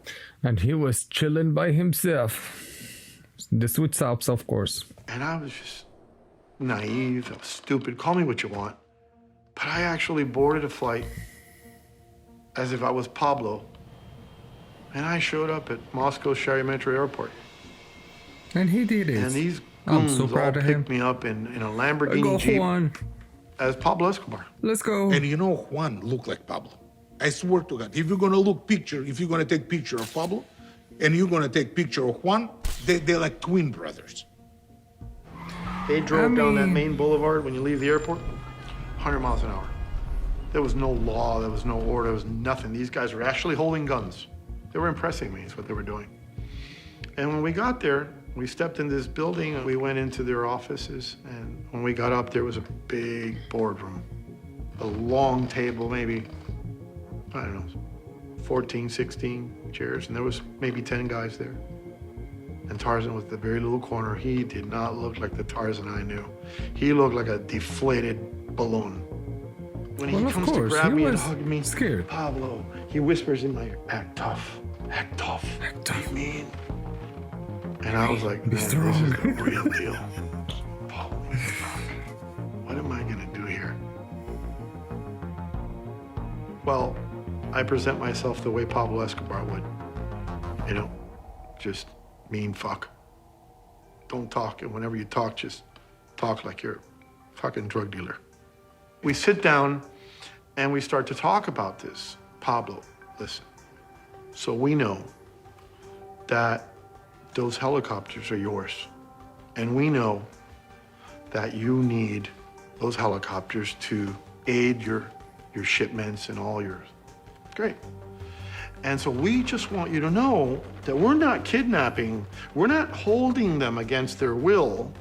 And he was chilling by himself. The Swiss Alps, of course. And I was just naive, I was stupid, call me what you want. But I actually boarded a flight as if I was Pablo. And I showed up at Moscow Sheremetyevo Airport. And he did it. And these I'm goons so proud all of him. picked me up in a Lamborghini Go Jeep Juan. as Pablo Escobar. Let's go. And you know, Juan looked like Pablo. I swear to God, if you're gonna take picture of Pablo, and you're gonna take picture of Juan, they're like twin brothers. They drove down that main boulevard when you leave the airport, 100 miles an hour. There was no law, there was no order, there was nothing. These guys were actually holding guns. They were impressing me, is what they were doing. And when we got there, we stepped into this building and we went into their offices. And when we got up, there was a big boardroom, a long table, maybe, I don't know, 14, 16 chairs. And there was maybe 10 guys there. And Tarzan was the very little corner. He did not look like the Tarzan I knew. He looked like a deflated balloon. When he comes to grab me and hug me, scared. Pablo, he whispers in my ear, act tough, act tough. Act tough. What do you mean? And I was like, man, this is the real deal. Holy fuck. What am I gonna do here? Well, I present myself the way Pablo Escobar would. You know, just mean fuck. Don't talk, and whenever you talk, just talk like you're a fucking drug dealer. We sit down and we start to talk about this. Pablo, listen. So we know that those helicopters are yours. And we know that you need those helicopters to aid your shipments and all yours. Great. And so we just want you to know that we're not kidnapping, we're not holding them against their will.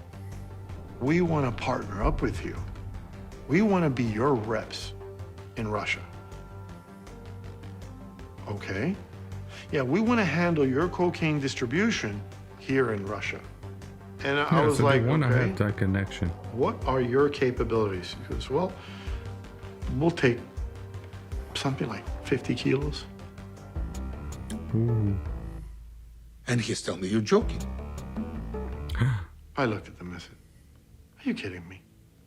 We want to partner up with you. We want to be your reps in Russia. Okay? Yeah, we want to handle your cocaine distribution here in Russia. And I was so like, they want to okay, have that connection. what are your capabilities? He goes, well, we'll take something like 50 kilos. Ooh. And he's telling me, you're joking. I looked at them and said, are you kidding me?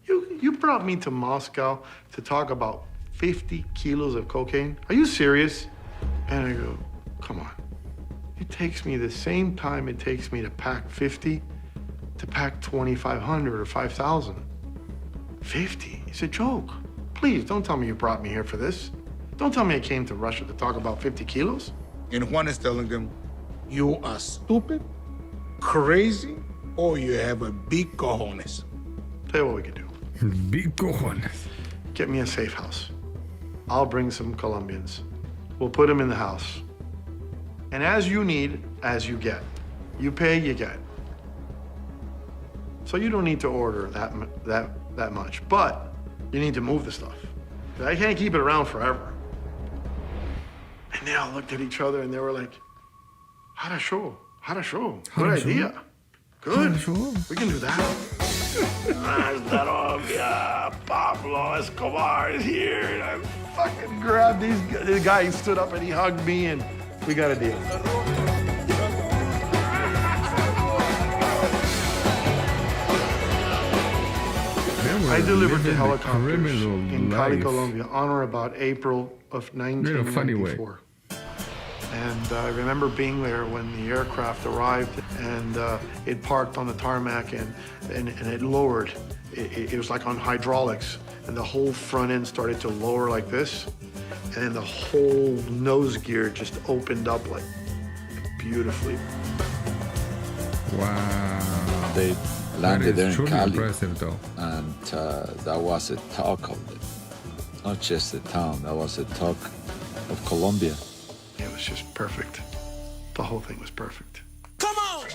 You brought me to Moscow to talk about 50 kilos of cocaine? Are you serious? And I go, come on. It takes me the same time it takes me to pack 50 to pack 2,500 or 5,000. 50? It's a joke. Please, don't tell me you brought me here for this. Don't tell me I came to Russia to talk about 50 kilos. And Juan is telling them, you are stupid, crazy, or you have a big cojones. Tell you what we can do. Big cojones. Get me a safe house. I'll bring some Colombians. We'll put them in the house. And as you need, as you get. You pay, you get. So you don't need to order that much, but you need to move the stuff. I can't keep it around forever. And they all looked at each other and they were like, Хорошо. Good idea. Good. We can do that. Pablo Escobar is here. And I fucking grabbed this guy. He stood up and he hugged me and we got a deal. I delivered the helicopters in Cali, Colombia, on or about April of 1994. And I remember being there when the aircraft arrived and it parked on the tarmac and it lowered. It was like on hydraulics and the whole front end started to lower like this. And then the whole nose gear just opened up like beautifully. Wow. They landed there in Cali, impressive, though. And that was a talk of it. Not just the town, that was a talk of Colombia. It was just perfect. The whole thing was perfect. Come on!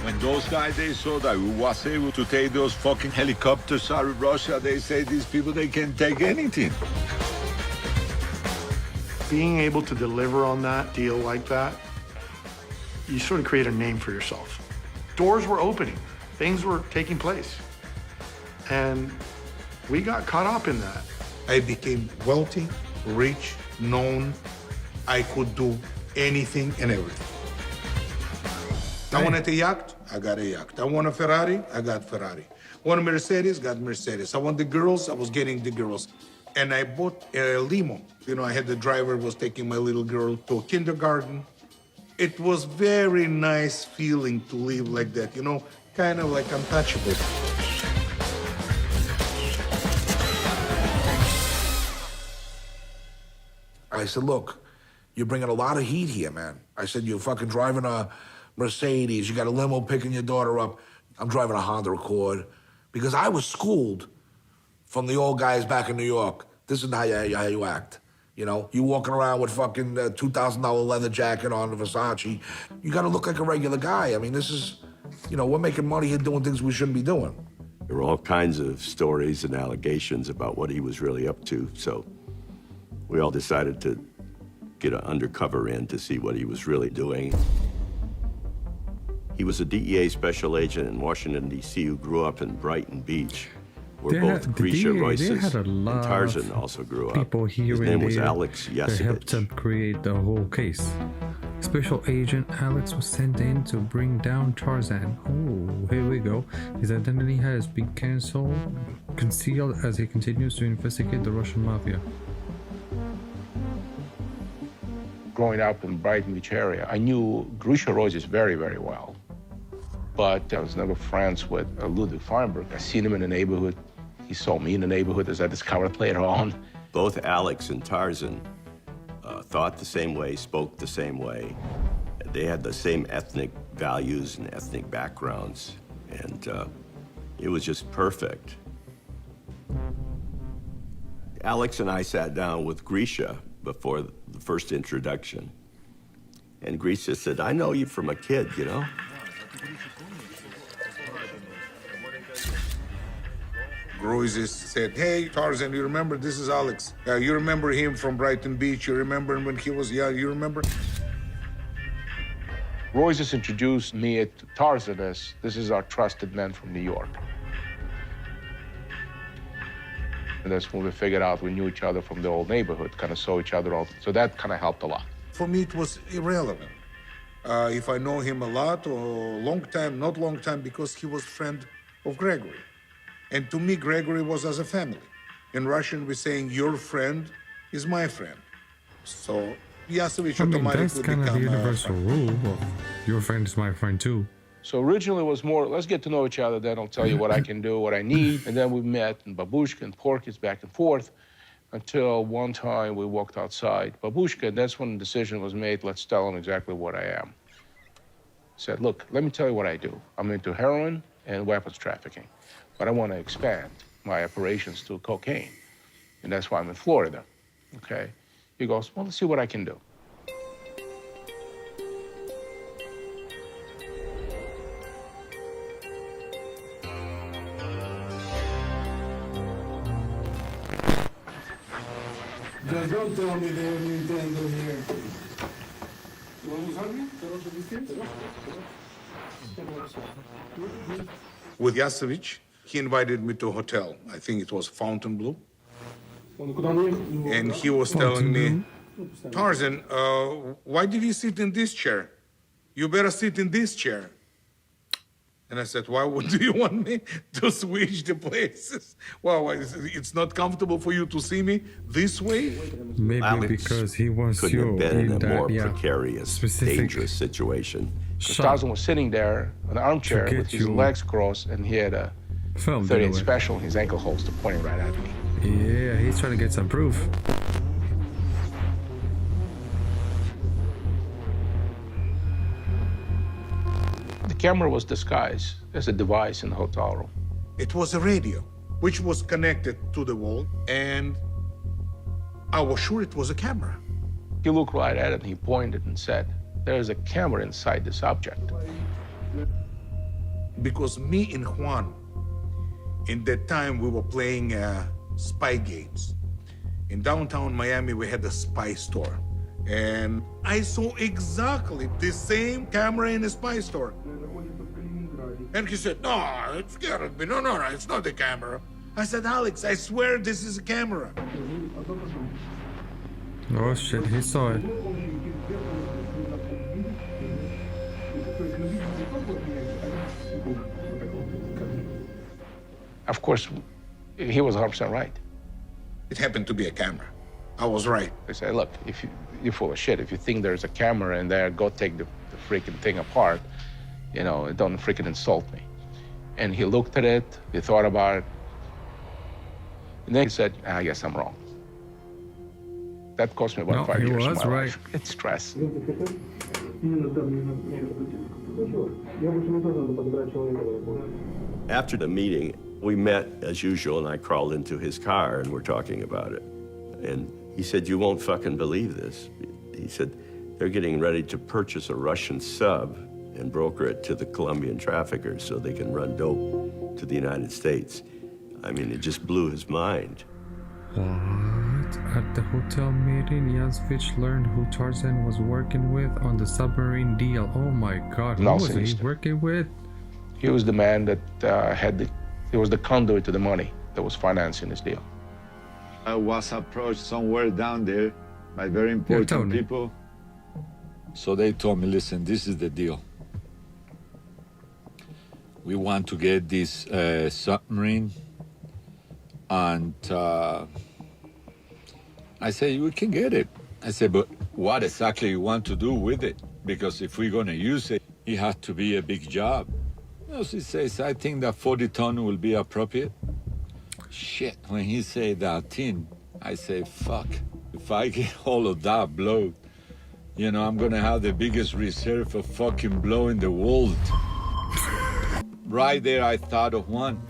When those guys, they saw that we was able to take those fucking helicopters out of Russia, they say these people, they can take anything. Being able to deliver on that deal like that, you sort of create a name for yourself. Doors were opening. Things were taking place. And we got caught up in that. I became wealthy, rich, known. I could do anything and everything. I wanted a yacht, I got a yacht. I want a Ferrari, I got Ferrari. Want a Mercedes, got Mercedes. I want the girls, I was getting the girls. And I bought a limo. You know, I had the driver was taking my little girl to kindergarten. It was very nice feeling to live like that, you know, kind of like untouchable. I said, look, you're bringing a lot of heat here, man. I said, you're fucking driving a Mercedes. You got a limo picking your daughter up. I'm driving a Honda Accord. Because I was schooled from the old guys back in New York. This is how you act. You know, you walking around with fucking $2,000 leather jacket on, the Versace. You got to look like a regular guy. I mean, this is, you know, we're making money here doing things we shouldn't be doing. There were all kinds of stories and allegations about what he was really up to, so we all decided to get an undercover in to see what he was really doing. He was a DEA special agent in Washington, D.C. who grew up in Brighton Beach, where both Grisha Royces and Tarzan also grew up. People here His name was Alex that helped Yasevich. him create the whole case. Special Agent Alex was sent in to bring down Tarzan. Oh, here we go. His identity has been concealed as he continues to investigate the Russian mafia. Growing up in Brighton Beach area, I knew Grisha Royces very, very well. But I was never friends with Ludwig Feinberg. I seen him in the neighborhood. He saw me in the neighborhood, as I discovered later on. Both Alex and Tarzan thought the same way, spoke the same way. They had the same ethnic values and ethnic backgrounds, and it was just perfect. Alex and I sat down with Grisha before the first introduction. And Grisha said, I know you from a kid, you know? Groizes said, hey, Tarzan, you remember this is Alex. You remember him from Brighton Beach. You remember him when he was young. You remember? Royces introduced me to Tarzan as this is our trusted man from New York. And that's when we figured out we knew each other from the old neighborhood, kind of saw each other all. So that kind of helped a lot. For me, it was irrelevant. If I know him a lot or long time, not long time, because he was friend of Gregory. And to me, Gregory was as a family. In Russian, we're saying your friend is my friend. So Yasovich automatically that's kind of the universal rule. Well, your friend is my friend too. So originally it was more, let's get to know each other, then I'll tell you what I can do, what I need. And then we met in Babushka and Porky's back and forth until one time we walked outside Babushka, and that's when the decision was made, let's tell him exactly what I am. I said, look, let me tell you what I do. I'm into heroin and weapons trafficking, but I want to expand my operations to cocaine. And that's why I'm in Florida, okay? He goes, well, let's see what I can do. Just don't tell me they have Nintendo here. You want to hug me? With Yasovich, he invited me to a hotel. I think it was Fontainebleau. And he was telling me, Tarzan, why did you sit in this chair? You better sit in this chair. And I said, why would you want me to switch the places? Well, it's not comfortable for you to see me this way? Maybe Alex because he wants couldn't you have been in a that, more precarious, dangerous situation. Tarzan was sitting there in an armchair with his legs crossed, and he had a 38 special in his ankle holster pointing right at me. Yeah, he's trying to get some proof. The camera was disguised as a device in the hotel room. It was a radio, which was connected to the wall, and I was sure it was a camera. He looked right at it, and he pointed and said, there's a camera inside this object. Because me and Juan, in that time, we were playing spy games. In downtown Miami, we had a spy store. And I saw exactly the same camera in a spy store. And he said, no, it's gotta be, no, it's not a camera. I said, Alex, I swear this is a camera. Oh shit, he saw it. Of course, he was 100% right. It happened to be a camera. I was right. They said, look, if you're full of shit. If you think there's a camera in there, go take the freaking thing apart. You know, don't freaking insult me. And he looked at it, he thought about it, and then he said, I guess I'm wrong. That cost me about 5 years of my life. It's stress. After the meeting, we met as usual, and I crawled into his car and we're talking about it. And he said, you won't fucking believe this. He said, they're getting ready to purchase a Russian sub and broker it to the Colombian traffickers so they can run dope to the United States. I mean, it just blew his mind. What? At the hotel meeting, Yasovich learned who Tarzan was working with on the submarine deal. Oh my God, who was he working with? He was the man that he was the conduit to the money that was financing this deal. I was approached somewhere down there by very important people. So they told me, listen, this is the deal. We want to get this submarine, and I said, we can get it. I said, but what exactly you want to do with it? Because if we're gonna use it, it has to be a big job. No, she says, I think that 40 ton will be appropriate. Shit, when he said that thing, I say, fuck, if I get all of that blow, you know, I'm gonna have the biggest reserve of fucking blow in the world. Right there, I thought of one,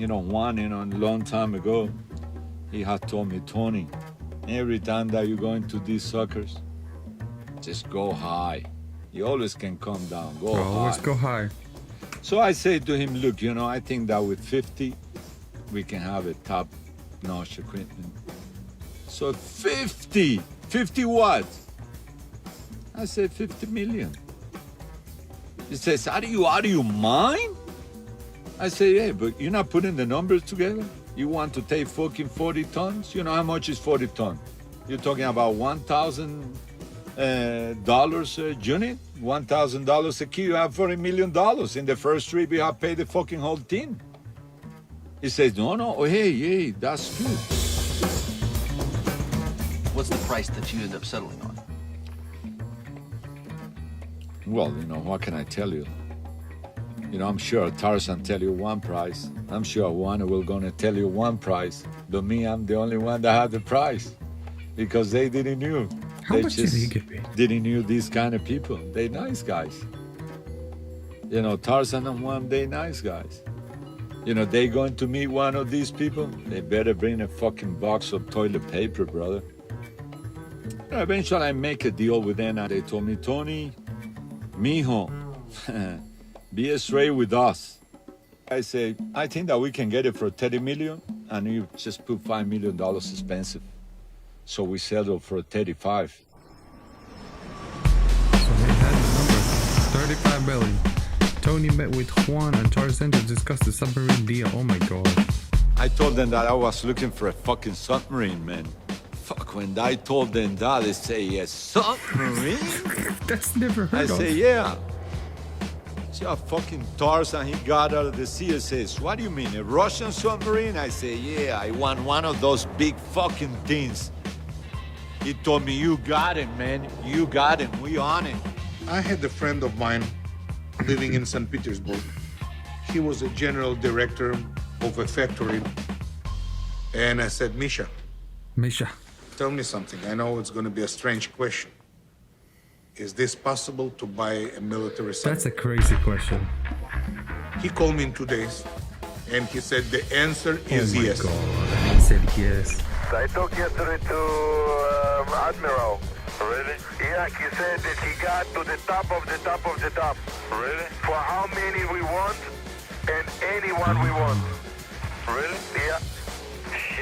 a long time ago. he had told me, Tony, every time that you go into these suckers, just go high. You always can come down, go high. Always go high. So I say to him, look, you know, I think that with 50, we can have a top-notch equipment. So 50 what? I said 50 million. He says, are you out of your mind? I say, yeah, but you're not putting the numbers together? You want to take fucking 40 tons? You know how much is 40 tons? You're talking about $1,000 unit? $1,000 a key, you have $40 million. In the first trip, you have paid the fucking whole team. He says, no, hey, that's good. What's the price that you end up settling on? Well, you know, what can I tell you? You know, I'm sure Tarzan tell you one price. I'm sure Juana will gonna tell you one price. But me, I'm the only one that had the price. Because they didn't knew. How much did he get paid? Didn't knew these kind of people. They nice guys. You know, Tarzan and Juan, they nice guys. You know, they going to meet one of these people, they better bring a fucking box of toilet paper, brother. You know, eventually I make a deal with them and they told me, Tony, mijo, be straight with us. I say, I think that we can get it for 30 million and you just put $5 million expensive. So we settled for 35. So they had the number, 35 million. Tony met with Juan and Tarzan to discuss the submarine deal. Oh my god. I told them that I was looking for a fucking submarine, man. Fuck, when I told them that, they say, yes, submarine? That's never heard of. I say, yeah. See how fucking Tarzan, he got out of the sea and says, what do you mean, a Russian submarine? I say, yeah, I want one of those big fucking things. He told me, you got it, man. You got it. We on it. I had a friend of mine living in St. Petersburg. He was a general director of a factory. And I said, Misha, tell me something. I know it's going to be a strange question. Is this possible to buy a military submarine? That's a crazy question. He called me in 2 days, and he said the answer is yes. Oh my god, he said yes. I talked yesterday to Admiral. Really? Yeah, he said that he got to the top of the top of the top. Really? For how many we want and anyone we want. Really? Yeah.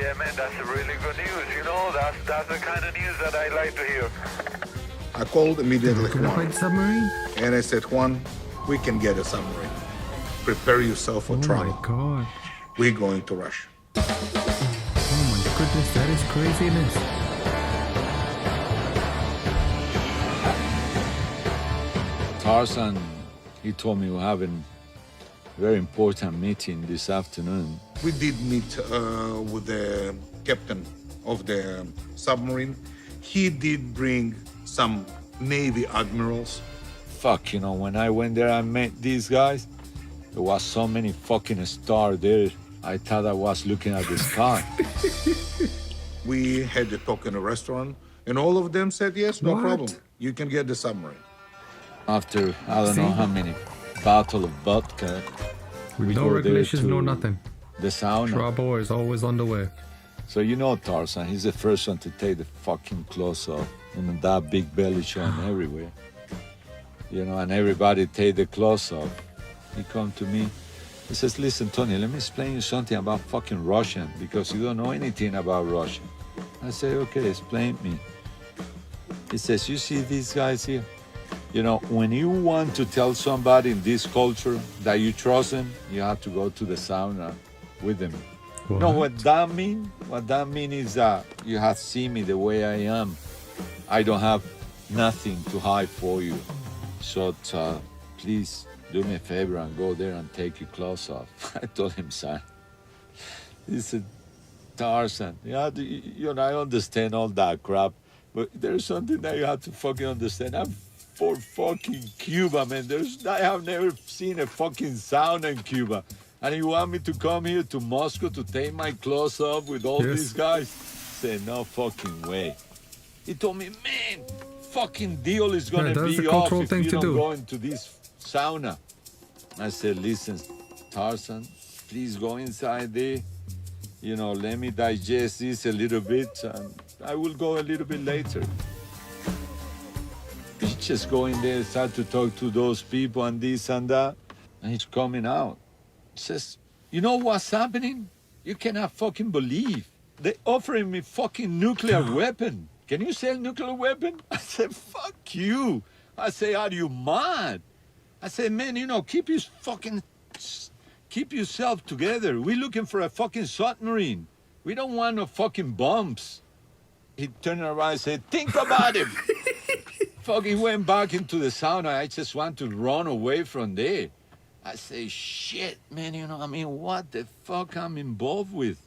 Yeah, man, that's really good news. You know, that's the kind of news that I like to hear. I called immediately Can I Juan, find submarine? and I said, Juan, we can get a submarine. Prepare yourself for trial. Oh my god. We're going to Russia. Oh my goodness, that is craziness. Tarzan, he told me we're having a very important meeting this afternoon. We did meet with the captain of the submarine. He did bring some Navy admirals. Fuck, you know, when I went there, I met these guys. There was so many fucking stars there. I thought I was looking at the sky. We had a talk in a restaurant, and all of them said, yes, no problem. You can get the submarine. After, I don't know how many bottles of vodka, With we no go there regulations, to no nothing. the sauna. Trouble is always on the way. So you know Tarzan, he's the first one to take the fucking clothes off. And that big belly showing everywhere. You know, and everybody take the clothes off. He come to me, he says, listen, Tony, let me explain you something about fucking Russian, because you don't know anything about Russian. I say, okay, explain me. He says, you see these guys here? You know, when you want to tell somebody in this culture that you trust them, you have to go to the sauna with them. You know what that means? What that means is that you have seen me the way I am. I don't have nothing to hide for you. So please do me a favor and go there and take your clothes off. I told him, son. He said, Tarzan, you know, I understand all that crap, but there's something that you have to fucking understand. I'm for fucking Cuba, man. I have never seen a fucking sauna in Cuba. And you want me to come here to Moscow to take my clothes off with all these guys? Say, no fucking way. He told me, man, fucking deal is gonna be off if you don't go into this sauna. I said, listen, Tarzan, please go inside there You know, let me digest this a little bit, and I will go a little bit later. He's just going there, start to talk to those people and this and that, and he's coming out. He says, you know what's happening? You cannot fucking believe. They offering me fucking nuclear weapon. Can you sell nuclear weapon? I said, fuck you. I say, are you mad? I said, man, you know, keep yourself together. We're looking for a fucking submarine. We don't want no fucking bombs. He turned around and said, think about it. Fucking went back into the sauna. I just want to run away from there. I say, shit, man, you know, I mean, what the fuck I'm involved with?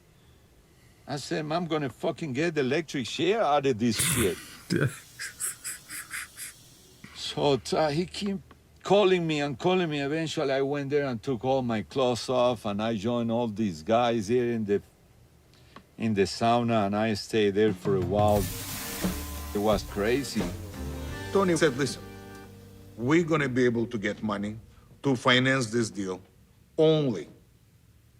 I said, I'm gonna fucking get the electric chair out of this shit. So he kept calling me and calling me. Eventually, I went there and took all my clothes off, and I joined all these guys here in the sauna, and I stayed there for a while. It was crazy. Tony said, listen, we're gonna be able to get money to finance this deal only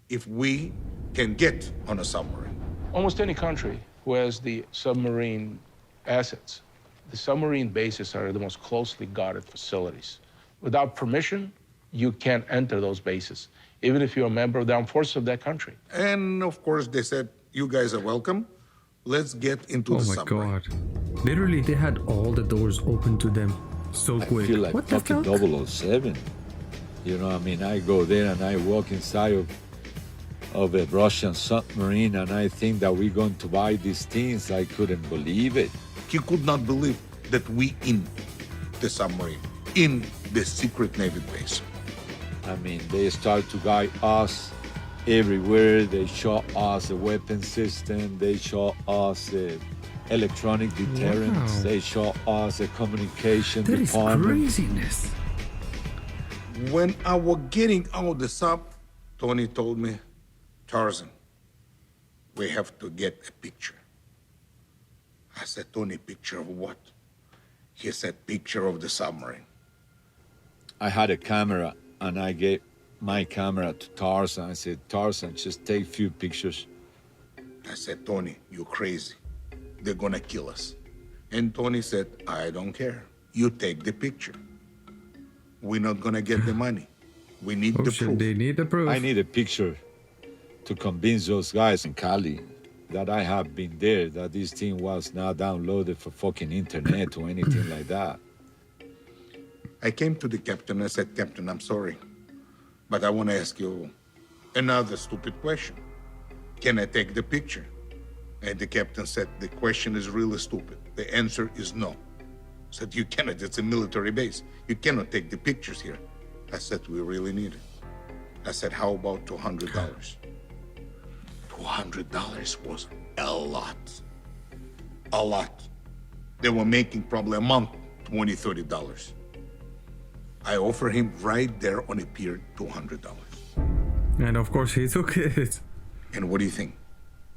if we can get on a submarine. Almost any country who has the submarine assets, the submarine bases are the most closely guarded facilities. Without permission, you can't enter those bases, even if you're a member of the armed forces of that country. And of course, they said, you guys are welcome. Let's get into the submarine. Oh my God. Literally, they had all the doors open to them so quick. I feel like what the fucking fuck? 007. You know, I mean, I go there and I walk inside of a Russian submarine, and I think that we're going to buy these things. I couldn't believe it. He could not believe that we in the submarine, in the secret Navy base. I mean, they start to guide us everywhere. They show us a weapon system. They show us electronic deterrence. Wow. They show us a communication That is department. craziness. When I was getting out of the sub, Tony told me, Tarzan, we have to get a picture. I said, Tony, picture of what? He said, picture of the submarine. I had a camera, and I gave my camera to Tarzan. I said, Tarzan, just take a few pictures. I said, Tony, you crazy. They're gonna kill us. And Tony said, I don't care. You take the picture. We're not gonna get the money. We need the proof. They need the proof. I need a picture to convince those guys in Cali that I have been there, that this thing was not downloaded for fucking internet or anything like that. I came to the captain and I said, Captain, I'm sorry, but I want to ask you another stupid question. Can I take the picture? And the captain said, the question is really stupid. The answer is no. I said, you cannot, it's a military base. You cannot take the pictures here. I said, we really need it. I said, how about $200? $200 was a lot. A lot. They were making probably a month, $20, $30. I offered him right there on a pier $200. And of course he took it. And what do you think?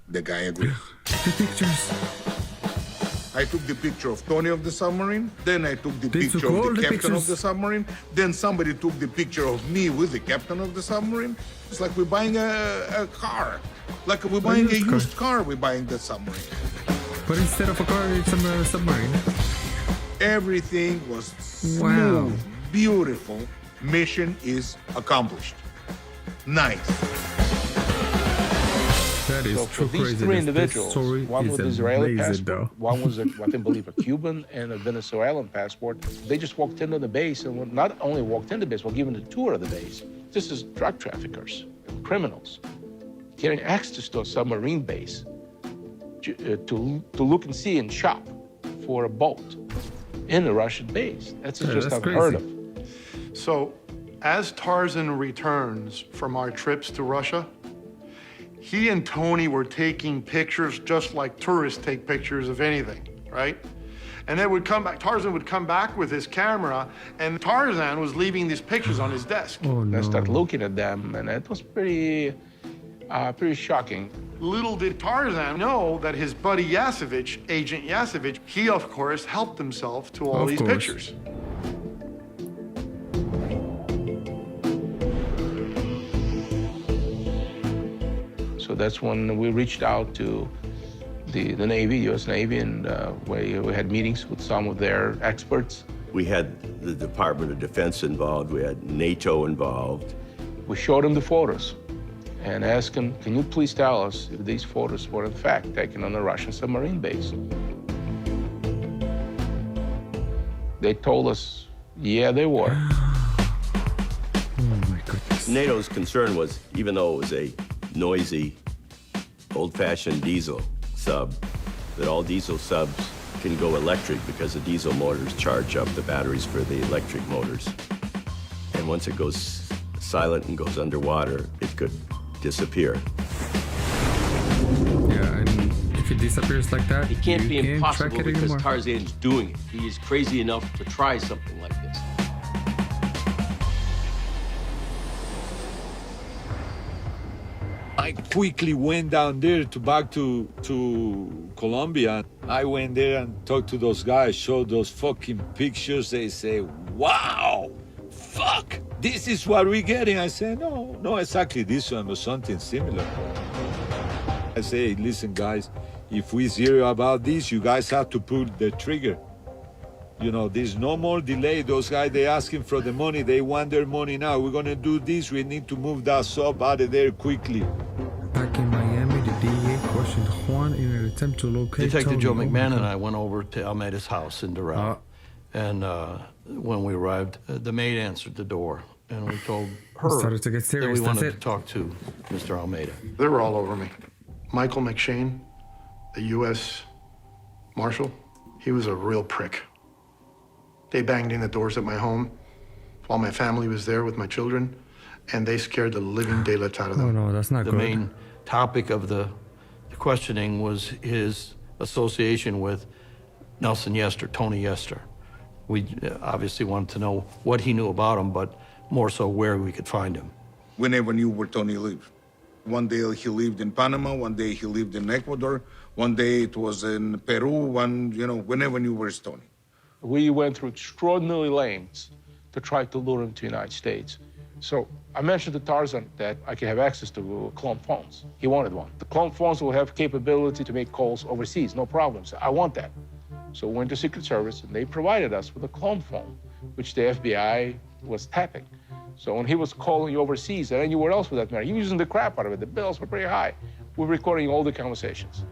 The guy agreed. The pictures. I took the picture of Tony of the submarine, then I took the picture took all of the the captain pictures. of the submarine, then somebody took the picture of me with the captain of the submarine. It's like we're buying a car. Like we're buying a used car, we're buying the submarine. But instead of a car, it's a submarine. Everything was smooth, Wow. beautiful. Mission is accomplished. Nice. That is So for true these crazy. three This individuals, story one is with Israeli amazing, passport, one was, I believe, a Cuban and a Venezuelan passport. They just walked into the base and not only walked into the base, but given a tour of the base. This is drug traffickers, criminals, getting access to a submarine base to look and see and shop for a boat in the Russian base. That's just unheard of. So, as Tarzan returns from our trips to Russia, he and Tony were taking pictures just like tourists take pictures of anything, right? And they would come back, Tarzan would come back with his camera, and Tarzan was leaving these pictures on his desk. Oh, no. I started looking at them, and it was pretty shocking. Little did Tarzan know that his buddy Yasevich, Agent Yasevich, he, of course, helped himself to all Of these course. pictures. So that's when we reached out to the Navy, U.S. Navy, and we had meetings with some of their experts. We had the Department of Defense involved. We had NATO involved. We showed them the photos and asked them, can you please tell us if these photos were in fact taken on a Russian submarine base? They told us, yeah, they were. Oh my goodness. NATO's concern was, even though it was a noisy, old-fashioned diesel sub, that all diesel subs can go electric because the diesel motors charge up the batteries for the electric motors. And once it goes silent and goes underwater, it could disappear. Yeah, and if it disappears like that, It can't you be can't impossible track it because anymore. Tarzan's doing it. He is crazy enough to try something like this. I quickly went down there back to Colombia. I went there and talked to those guys, showed those fucking pictures. They say, wow, fuck, this is what we're getting. I say, no, not exactly this one, but something similar. I say, listen, guys, if we're serious about this, you guys have to pull the trigger. You know, there's no more delay. Those guys, they're asking for the money. They want their money now. We're gonna do this. We need to move that sub out of there quickly. Back in Miami, the DEA questioned Juan in an attempt to locate Detective Tony. Joe Oh my McMahon and God. I went over to Almeida's house in Doral. And when we arrived, the maid answered the door. And we told her Started to get that serious, we that's wanted it. to talk to Mr. Almeida. They were all over me. Michael McShane, the U.S. Marshal, he was a real prick. They banged in the doors at my home while my family was there with my children, and they scared the living daylights out of them. Oh no, that's not The good. main topic of the questioning was his association with Nelson Yester, Tony Yester. We obviously wanted to know what he knew about him, but more so where we could find him. We never knew where Tony lived. One day he lived in Panama, one day he lived in Ecuador, one day it was in Peru, we never knew where's Tony. We went through extraordinary lengths to try to lure him to the United States. So I mentioned to Tarzan that I could have access to clone phones. He wanted one. The clone phones will have capability to make calls overseas, no problems. I want that. So we went to Secret Service, and they provided us with a clone phone, which the FBI was tapping. So when he was calling overseas, and anywhere else for that matter, he was using the crap out of it. The bills were pretty high. We're recording all the conversations.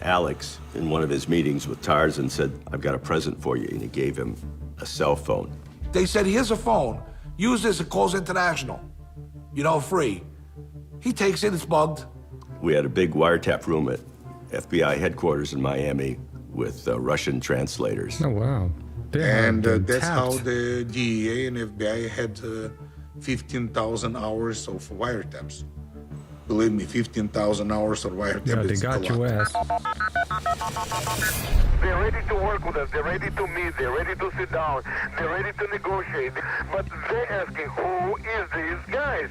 Alex, in one of his meetings with Tarzan, said, I've got a present for you, and he gave him a cell phone. They said, here's a phone. Use this, it calls international. Free. He takes it, it's bugged. We had a big wiretap room at FBI headquarters in Miami with Russian translators. Oh, wow. And that's how the DEA and FBI had 15,000 hours of wiretaps. Believe me, 15,000 hours of wiretaps. Yeah, they got your ass. They're ready to work with us. They're ready to meet. They're ready to sit down. They're ready to negotiate. But they're asking, who is these guys?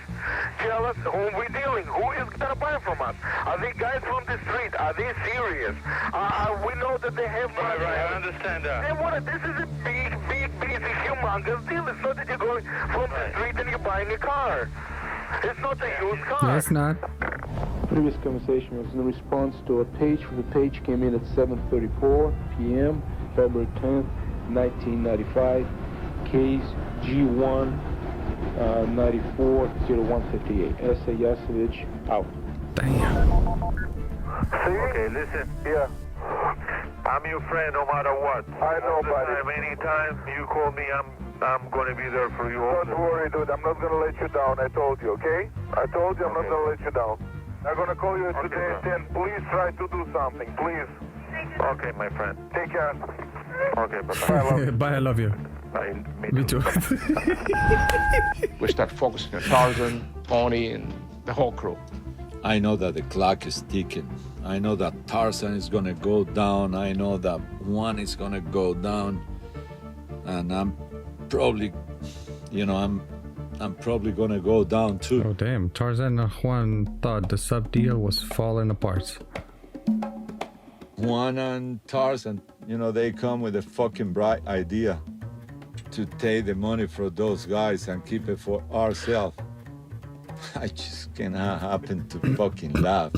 Tell us whom we're dealing. Who is going to buy from us? Are they guys from the street? Are they serious? We know that they have money. Right, I understand that. They want it. This is a big, it's a humongous deal. It's not that you're going from the street and you're buying a car. It's not a used car. No, it's not. Previous conversation was in response to a page. The page came in at 7:34 p.m. February 10th, 1995. Case G1 940158. S.A. Yasevich out. Damn. Okay, listen. Yeah. I'm your friend no matter what. I know, buddy. Anytime you call me, I'm going to be there for you. Don't worry, dude. I'm not going to let you down. I told you, okay? I told you I'm not going to let you down. I'm going to call you today at 10. Please try to do something, please. Okay, my friend. Take care. Okay, bye-bye. Bye, I love you. Bye. Me too. We start focusing on Tarzan, Tony, and the whole crew. I know that the clock is ticking. I know that Tarzan is gonna go down. I know that Juan is gonna go down. And I'm probably, I'm probably gonna go down too. Oh, damn. Tarzan and Juan thought the sub deal was falling apart. Juan and Tarzan, they come with a fucking bright idea to take the money from those guys and keep it for ourselves. I just cannot happen to fucking laugh.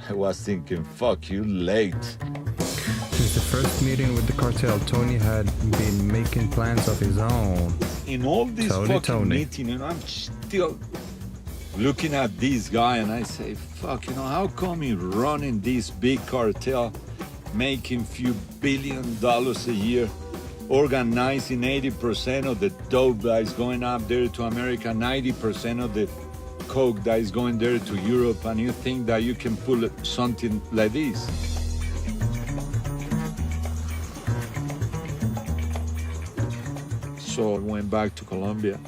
I was thinking, fuck you, late. Since the first meeting with the cartel, Tony had been making plans of his own. In all this fucking meeting, you know, I'm still looking at this guy and I say, fuck, you know, how come he running this big cartel, making few $1 billion a year, organizing 80% of the dope that is going up there to America, 90% of the coke that is going there to Europe, and you think that you can pull something like this? So I went back to Colombia,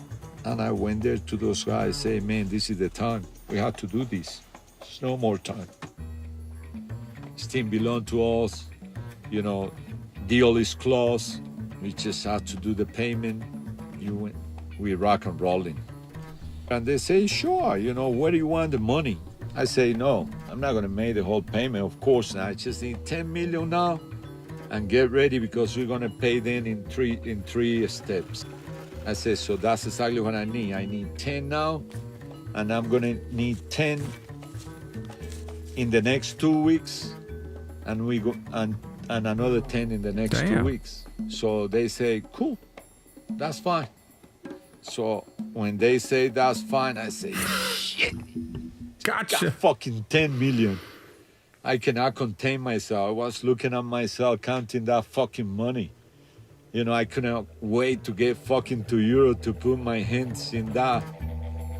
and I went there to those guys, say, man, this is the time. We have to do this. There's no more time. Still belong to us. You know, deal is closed. We just have to do the payment. We rock and rolling. And they say, sure, you know, where do you want the money? I say, no, I'm not gonna make the whole payment, of course not. I just need 10 million now and get ready because we're gonna pay them in three steps. I say, so that's exactly what I need. I need 10 now, and I'm gonna need 10 in the next 2 weeks, and we go and another 10 in the next 2 weeks. So they say, cool, that's fine. So when they say that's fine, I say, shit, gotcha. Got fucking 10 million. I cannot contain myself. I was looking at myself, counting that fucking money. You know, I couldn't wait to get fucking to Europe to put my hands in that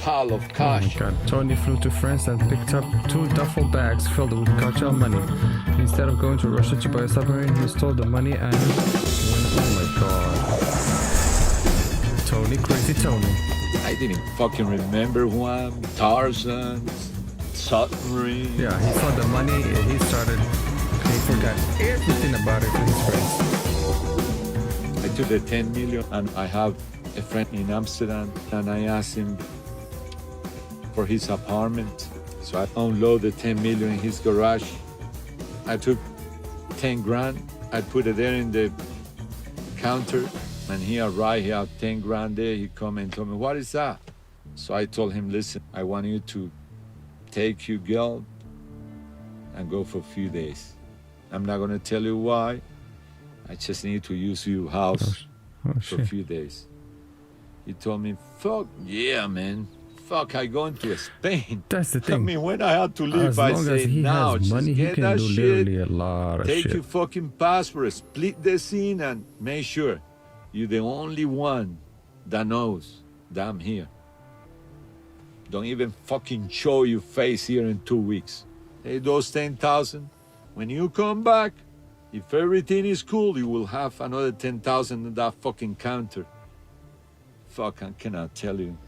pile of cash. Oh my God. Tony flew to France and picked up 2 duffel bags filled with cartel money. Instead of going to Russia to buy a submarine, he stole the money and oh my God. Tony, crazy Tony. I didn't fucking remember one. Tarzan, submarine. Yeah, he saw the money and he forgot everything about it with his friends. I took the 10 million and I have a friend in Amsterdam and I asked him for his apartment. So I unloaded 10 million in his garage. I took 10 grand, I put it there in the counter. And he arrived, he had 10 grand there. He come and told me, what is that? So I told him, listen, I want you to take your girl and go for a few days. I'm not gonna tell you why. I just need to use your house for a few days. He told me, fuck yeah, man. Fuck, I going to Spain. That's the thing. I mean, when I had to leave, I say, now, just money, get that shit, a lot of take shit. your fucking passport, split the scene, and make sure you're the only one that knows that I'm here. Don't even fucking show your face here in 2 weeks. Hey, those 10,000, when you come back, if everything is cool, you will have another 10,000 in that fucking counter. Fuck, I cannot tell you.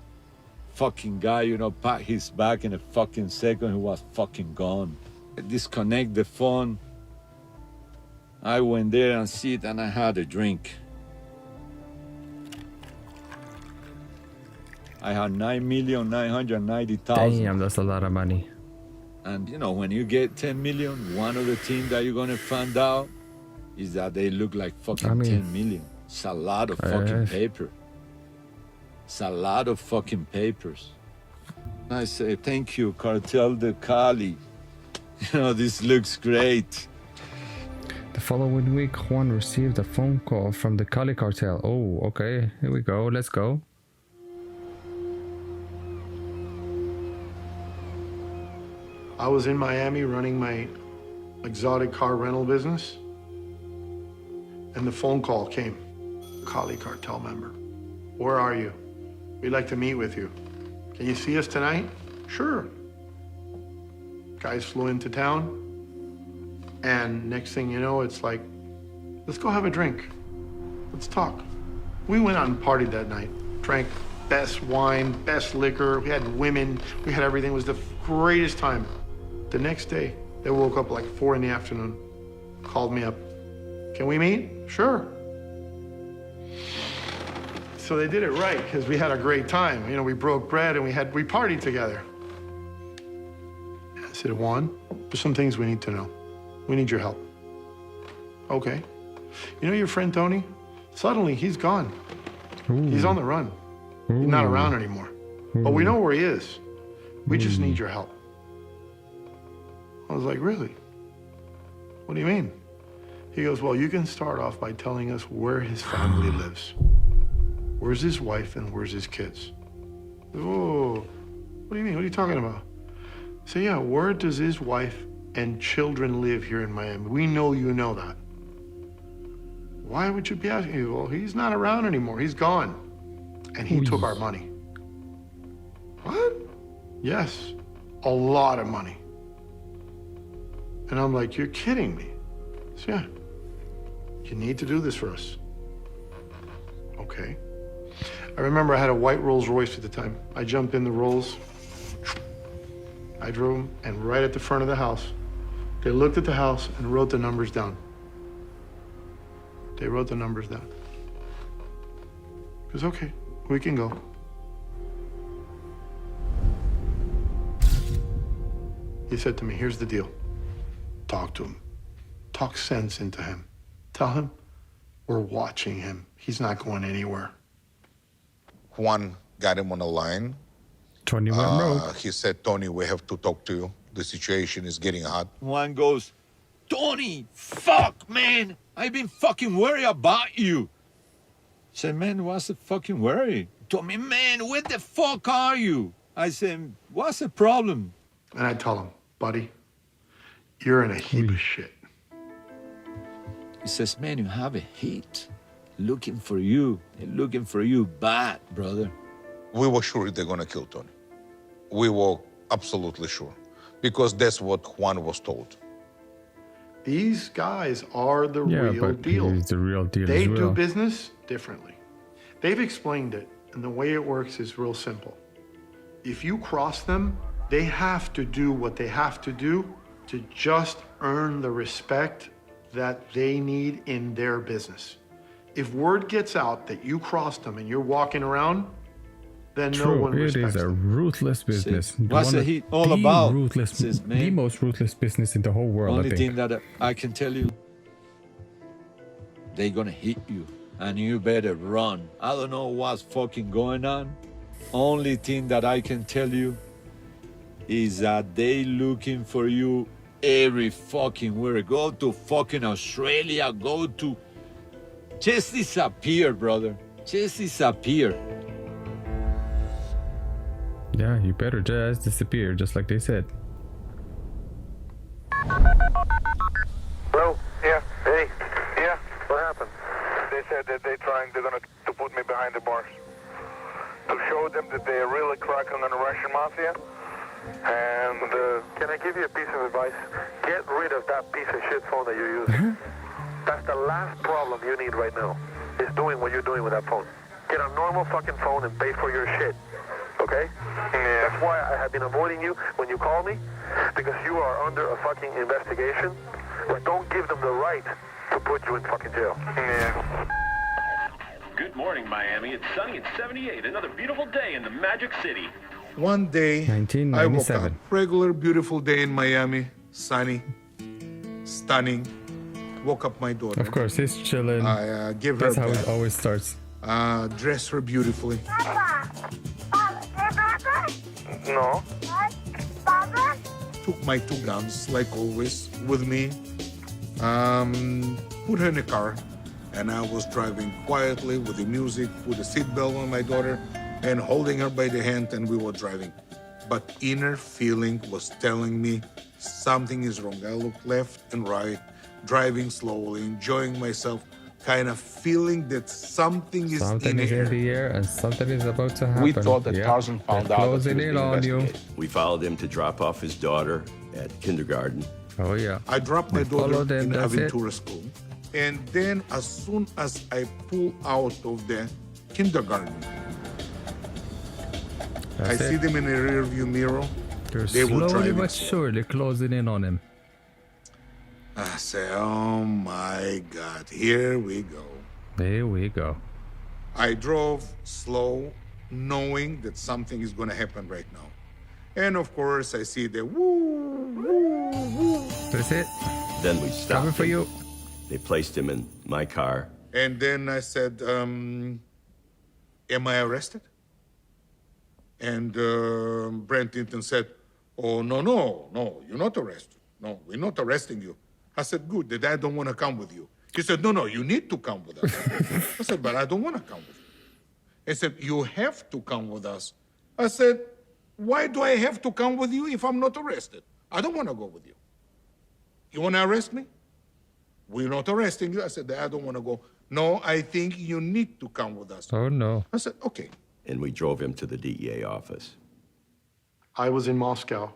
Fucking guy, you know, pat his back in a fucking second, he was fucking gone. I disconnect the phone. I went there and sit and I had a drink. I had 9,990,000. Damn, that's a lot of money. And you know, when you get 10 million, one of the things that you're gonna find out is that they look like fucking 10 million. It's a lot of fucking paper. It's a lot of fucking papers. I say, thank you, Cartel de Cali. You know, this looks great. The following week, Juan received a phone call from the Cali cartel. Oh, okay, here we go, let's go. I was in Miami running my exotic car rental business, and the phone call came. Cali cartel member. Where are you? We'd like to meet with you. Can you see us tonight? Sure. Guys flew into town, and next thing you know, it's like, let's go have a drink. Let's talk. We went out and partied that night. Drank best wine, best liquor. We had women. We had everything. It was the greatest time. The next day, they woke up like 4 in the afternoon, called me up. Can we meet? Sure. So they did it right, because we had a great time. You know, we broke bread and we partied together. I said, Juan, there's some things we need to know. We need your help. Okay. You know your friend Tony? Suddenly, he's gone. Ooh. He's on the run. He's not around anymore. But we know where he is. We just need your help. I was like, really? What do you mean? He goes, well, you can start off by telling us where his family lives. Where's his wife and where's his kids? Oh, what do you mean? What are you talking about? So yeah, where does his wife and children live here in Miami? We know you know that. Why would you be asking me? Well, he's not around anymore. He's gone. And he took our money. What? Yes, a lot of money. And I'm like, you're kidding me. So yeah, you need to do this for us. Okay. I remember I had a white Rolls Royce at the time. I jumped in the Rolls. I drove them, and right at the front of the house, they looked at the house and wrote the numbers down. They wrote the numbers down. It was okay, we can go. He said to me, here's the deal. Talk to him. Talk sense into him. Tell him we're watching him. He's not going anywhere. Juan got him on the line. Tony went rogue. He said, Tony, we have to talk to you. The situation is getting hot. Juan goes, Tony, fuck, man. I've been fucking worried about you. I said, man, what's the fucking worry? He told me, man, where the fuck are you? I said, what's the problem? And I tell him, buddy, you're in a heap of shit. He says, man, you have a hit. Looking for you bad, brother. We were sure they're gonna kill Tony. We were absolutely sure, because that's what Juan was told. These guys are the real deal. He's the real deal. They do business differently. They've explained it, and the way it works is real simple. If you cross them, they have to do what they have to do to just earn the respect that they need in their business. If word gets out that you crossed them and you're walking around, then no one respects it is a ruthless business. What's the heat all about? The most ruthless business in the whole world, Only I think. thing that I can tell you, they're gonna hit you, and you better run. I don't know what's fucking going on. Only thing that I can tell you is that they looking for you every fucking where. Go to fucking Australia, go to... Just disappear, brother. Just disappear. Yeah, you better just disappear, just like they said. Hello? Yeah. Hey. Yeah. What happened? They said that they're gonna put me behind the bars to show them that they're really cracking on the Russian mafia. And can I give you a piece of advice? Get rid of that piece of shit phone that you're using. That's the last problem you need right now, is doing what you're doing with that phone. Get a normal fucking phone and pay for your shit, okay? Yeah. That's why I have been avoiding you when you call me, because you are under a fucking investigation. But don't give them the right to put you in fucking jail. Yeah. Good morning, Miami. It's sunny at 78. Another beautiful day in the Magic City. One day, I woke up. Regular, beautiful day in Miami. Sunny, stunning. Woke up my daughter. Of course, he's chilling. I give her That's how it always starts. Dress her beautifully. No. Took my 2 guns, like always, with me. Put her in the car. And I was driving quietly with the music, put a seatbelt on my daughter, and holding her by the hand, and we were driving. But inner feeling was telling me something is wrong. I looked left and right, driving slowly, enjoying myself, kind of feeling that something is Something is in the air and something is about to happen. We thought that Tarzan found out that he was being investigated. We followed him to drop off his daughter at kindergarten. Oh, yeah. I dropped my daughter in Aventura school. And then as soon as I pull out of the kindergarten, I see them in a rear view mirror. They were slowly but surely closing in on him. I say, oh my God, here we go. Here we go. I drove slow, knowing that something is going to happen right now. And of course, I see the woo, woo, woo. That's it. Then we stopped Coming for you. They placed him in my car. And then I said, am I arrested? And Brent Hinton said, oh, no, you're not arrested. No, we're not arresting you. I said, good, the dad don't want to come with you. He said, no, you need to come with us. I said, but I don't want to come with you. He said, you have to come with us. I said, why do I have to come with you if I'm not arrested? I don't want to go with you. You want to arrest me? We're not arresting you. I said, I don't want to go. No, I think you need to come with us. Oh, no. I said, okay. And we drove him to the DEA office. I was in Moscow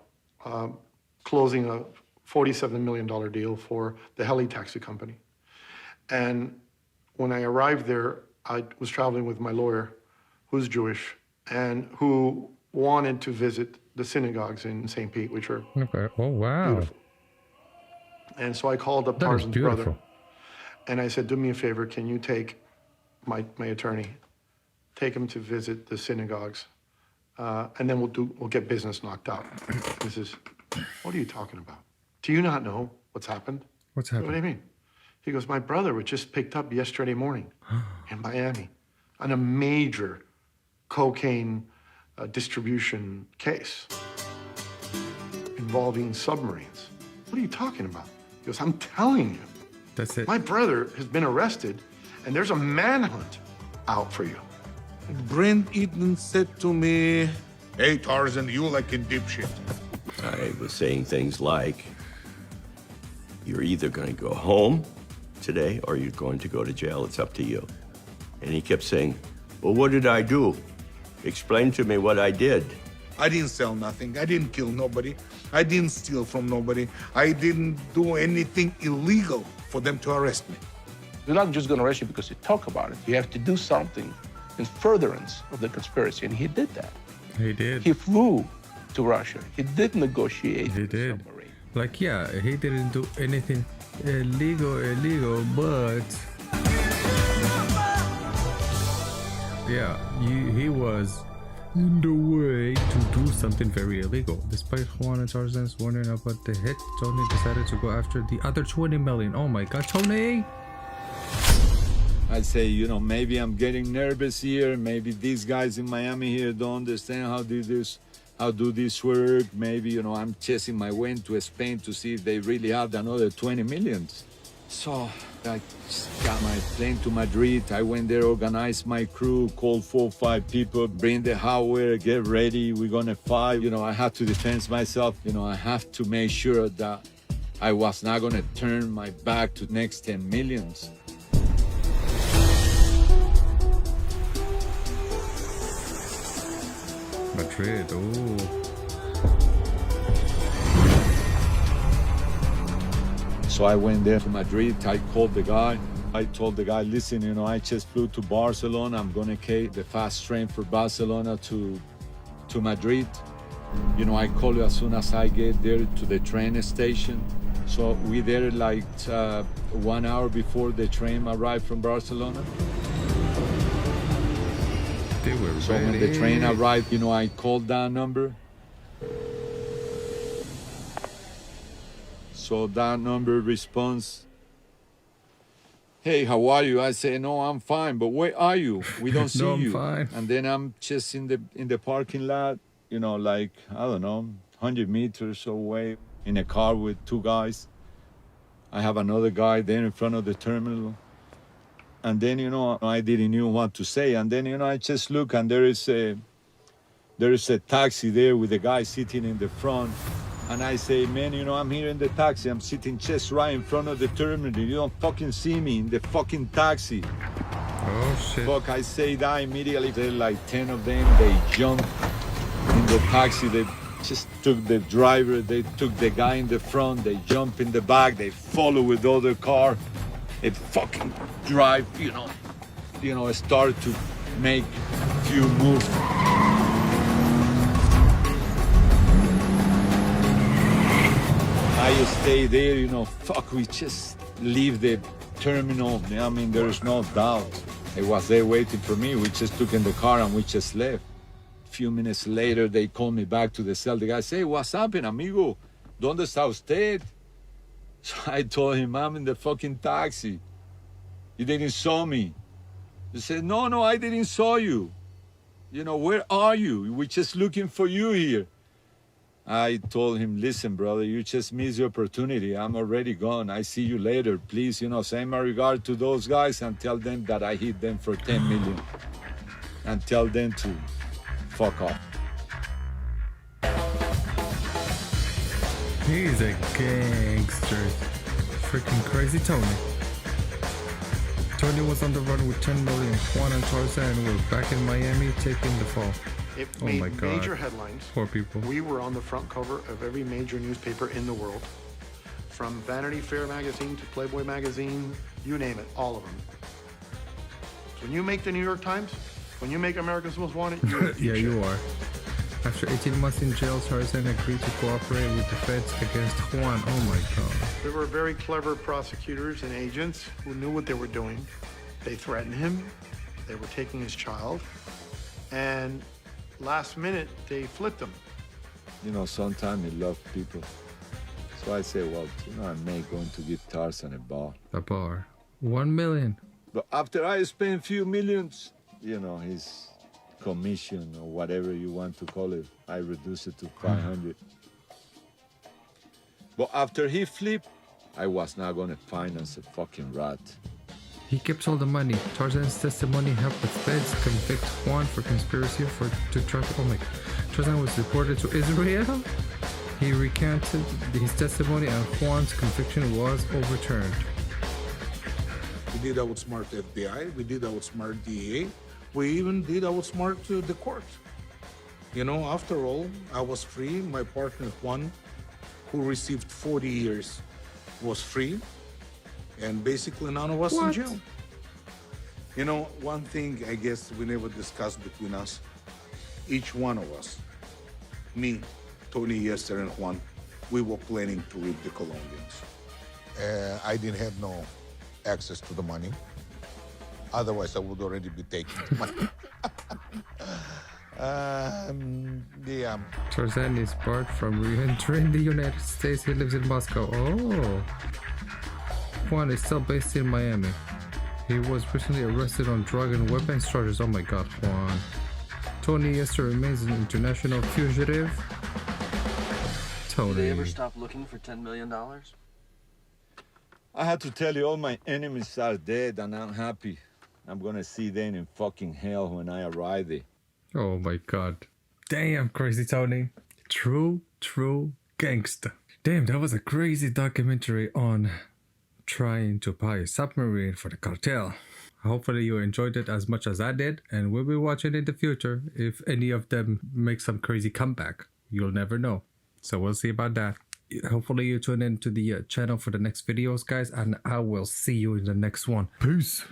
closing a $47 million deal for the heli taxi company. And when I arrived there, I was traveling with my lawyer, who's Jewish, and who wanted to visit the synagogues in St. Pete, which are okay. Oh, wow. beautiful. And so I called up Tarzan's brother, and I said, do me a favor, can you take my attorney, take him to visit the synagogues, and then we'll get business knocked out. He says, what are you talking about? Do you not know what's happened? What's happened? What do you mean? He goes, my brother was just picked up yesterday morning in Miami on a major cocaine distribution case involving submarines. What are you talking about? He goes, I'm telling you. That's it. My brother has been arrested, and there's a manhunt out for you. Brent Eaton said to me, hey, Tarzan, you like a dipshit. I was saying things like, you're either going to go home today or you're going to go to jail. It's up to you. And he kept saying, well, what did I do? Explain to me what I did. I didn't sell nothing. I didn't kill nobody. I didn't steal from nobody. I didn't do anything illegal for them to arrest me. They're not just going to arrest you because you talk about it. You have to do something in furtherance of the conspiracy, and he did that. He did. He flew to Russia. He did negotiate. He did. Like, yeah, he didn't do anything illegal, but yeah, he was in the way to do something very illegal. Despite Juan and Tarzan's warning about the hit, Tony decided to go after the other 20 million. Oh my God, Tony! I say, you know, maybe I'm getting nervous here. Maybe these guys in Miami here don't understand how do this work. Maybe, you know, I'm chasing my way to Spain to see if they really have another 20 millions. So I just got my plane to Madrid. I went there, organized my crew, called 4 or 5 people, bring the hardware, get ready, we're gonna fight. You know, I had to defend myself. You know, I have to make sure that I was not gonna turn my back to next 10 millions. Madrid, oh. So I went there to Madrid. I called the guy. I told the guy, listen, you know, I just flew to Barcelona. I'm gonna take the fast train for Barcelona to Madrid. You know, I call you as soon as I get there to the train station. So we there like 1 hour before the train arrived from Barcelona. They were so when the train arrived, you know, I called that number. So that number responds, hey, how are you? I say, no, I'm fine, but where are you? We don't see No, I'm you. fine. And then I'm just in the parking lot, you know, like, I don't know, 100 meters away in a car with 2 guys. I have another guy there in front of the terminal. And then, you know, I didn't know what to say. And then, you know, I just look and there is a taxi there with a guy sitting in the front. And I say, man, you know, I'm here in the taxi. I'm sitting just right in front of the terminal. You don't fucking see me in the fucking taxi. Oh, shit. Fuck, I say that immediately. There like 10 of them. They jumped in the taxi. They just took the driver. They took the guy in the front. They jump in the back. They follow with the other car. They fucking drive, you know, start to make few moves. I stay there, you know, fuck, we just leave the terminal. I mean, there's no doubt. It was there waiting for me. We just took in the car and we just left. A few minutes later, they called me back to the cell. The guy said, what's happening, amigo? ¿Dónde está usted? So I told him, I'm in the fucking taxi. You didn't saw me. He said, no, I didn't saw you. You know, where are you? We're just looking for you here. I told him, listen, brother, you just missed the opportunity. I'm already gone. I see you later. Please, you know, send my regard to those guys and tell them that I hit them for 10 million. And tell them to fuck off. He's a gangster. Freaking crazy Tony. Tony was on the run with 10 million. Juan and Tarzan were back in Miami taking the fall. It Oh made my God. major headlines. Poor people. We were on the front cover of every major newspaper in the world. From Vanity Fair magazine to Playboy magazine, you name it, all of them. So when you make the New York Times, when you make America's Most Wanted, you're Yeah, you are. After 18 months in jail, Tarzan agreed to cooperate with the feds against Juan. Oh my God. There were very clever prosecutors and agents who knew what they were doing. They threatened him. They were taking his child. And last minute, they flipped him. You know, sometimes you love people. So I say, well, you know, I may going to give Tarzan a bar. A bar. 1 million. But after I spend a few millions, you know, his commission or whatever you want to call it, I reduce it to 500. But after he flipped, I was not going to finance a fucking rat. He kept all the money. Tarzan's testimony helped the feds convict Juan for conspiracy to traffic. Oh my God. Tarzan was deported to Israel. He recanted his testimony and Juan's conviction was overturned. We did outsmart FBI. We did outsmart DEA. We even did outsmart the court. You know, after all, I was free. My partner Juan, who received 40 years, was free. And basically none of us in jail. You know, one thing I guess we never discussed between us, each one of us, me, Tony, Yester, and Juan, we were planning to reap the Colombians. I didn't have no access to the money. Otherwise, I would already be taking the money. Tarzan is barred from re-entering the United States. He lives in Moscow. Oh. Juan is still based in Miami. He was recently arrested on drug and weapons charges. Oh my God, Juan. Tony Yester remains an international fugitive. Tony. Did they ever stop looking for $10 million? I had to tell you, all my enemies are dead and I'm happy. I'm gonna see them in fucking hell when I arrive there. Oh my God. Damn, crazy Tony. True gangster. Damn, that was a crazy documentary on trying to buy a submarine for the cartel. Hopefully you enjoyed it as much as I did, and we'll be watching in the future if any of them make some crazy comeback. You'll never know. So we'll see about that. Hopefully you tune in to the channel for the next videos, guys, and I will see you in the next one. Peace.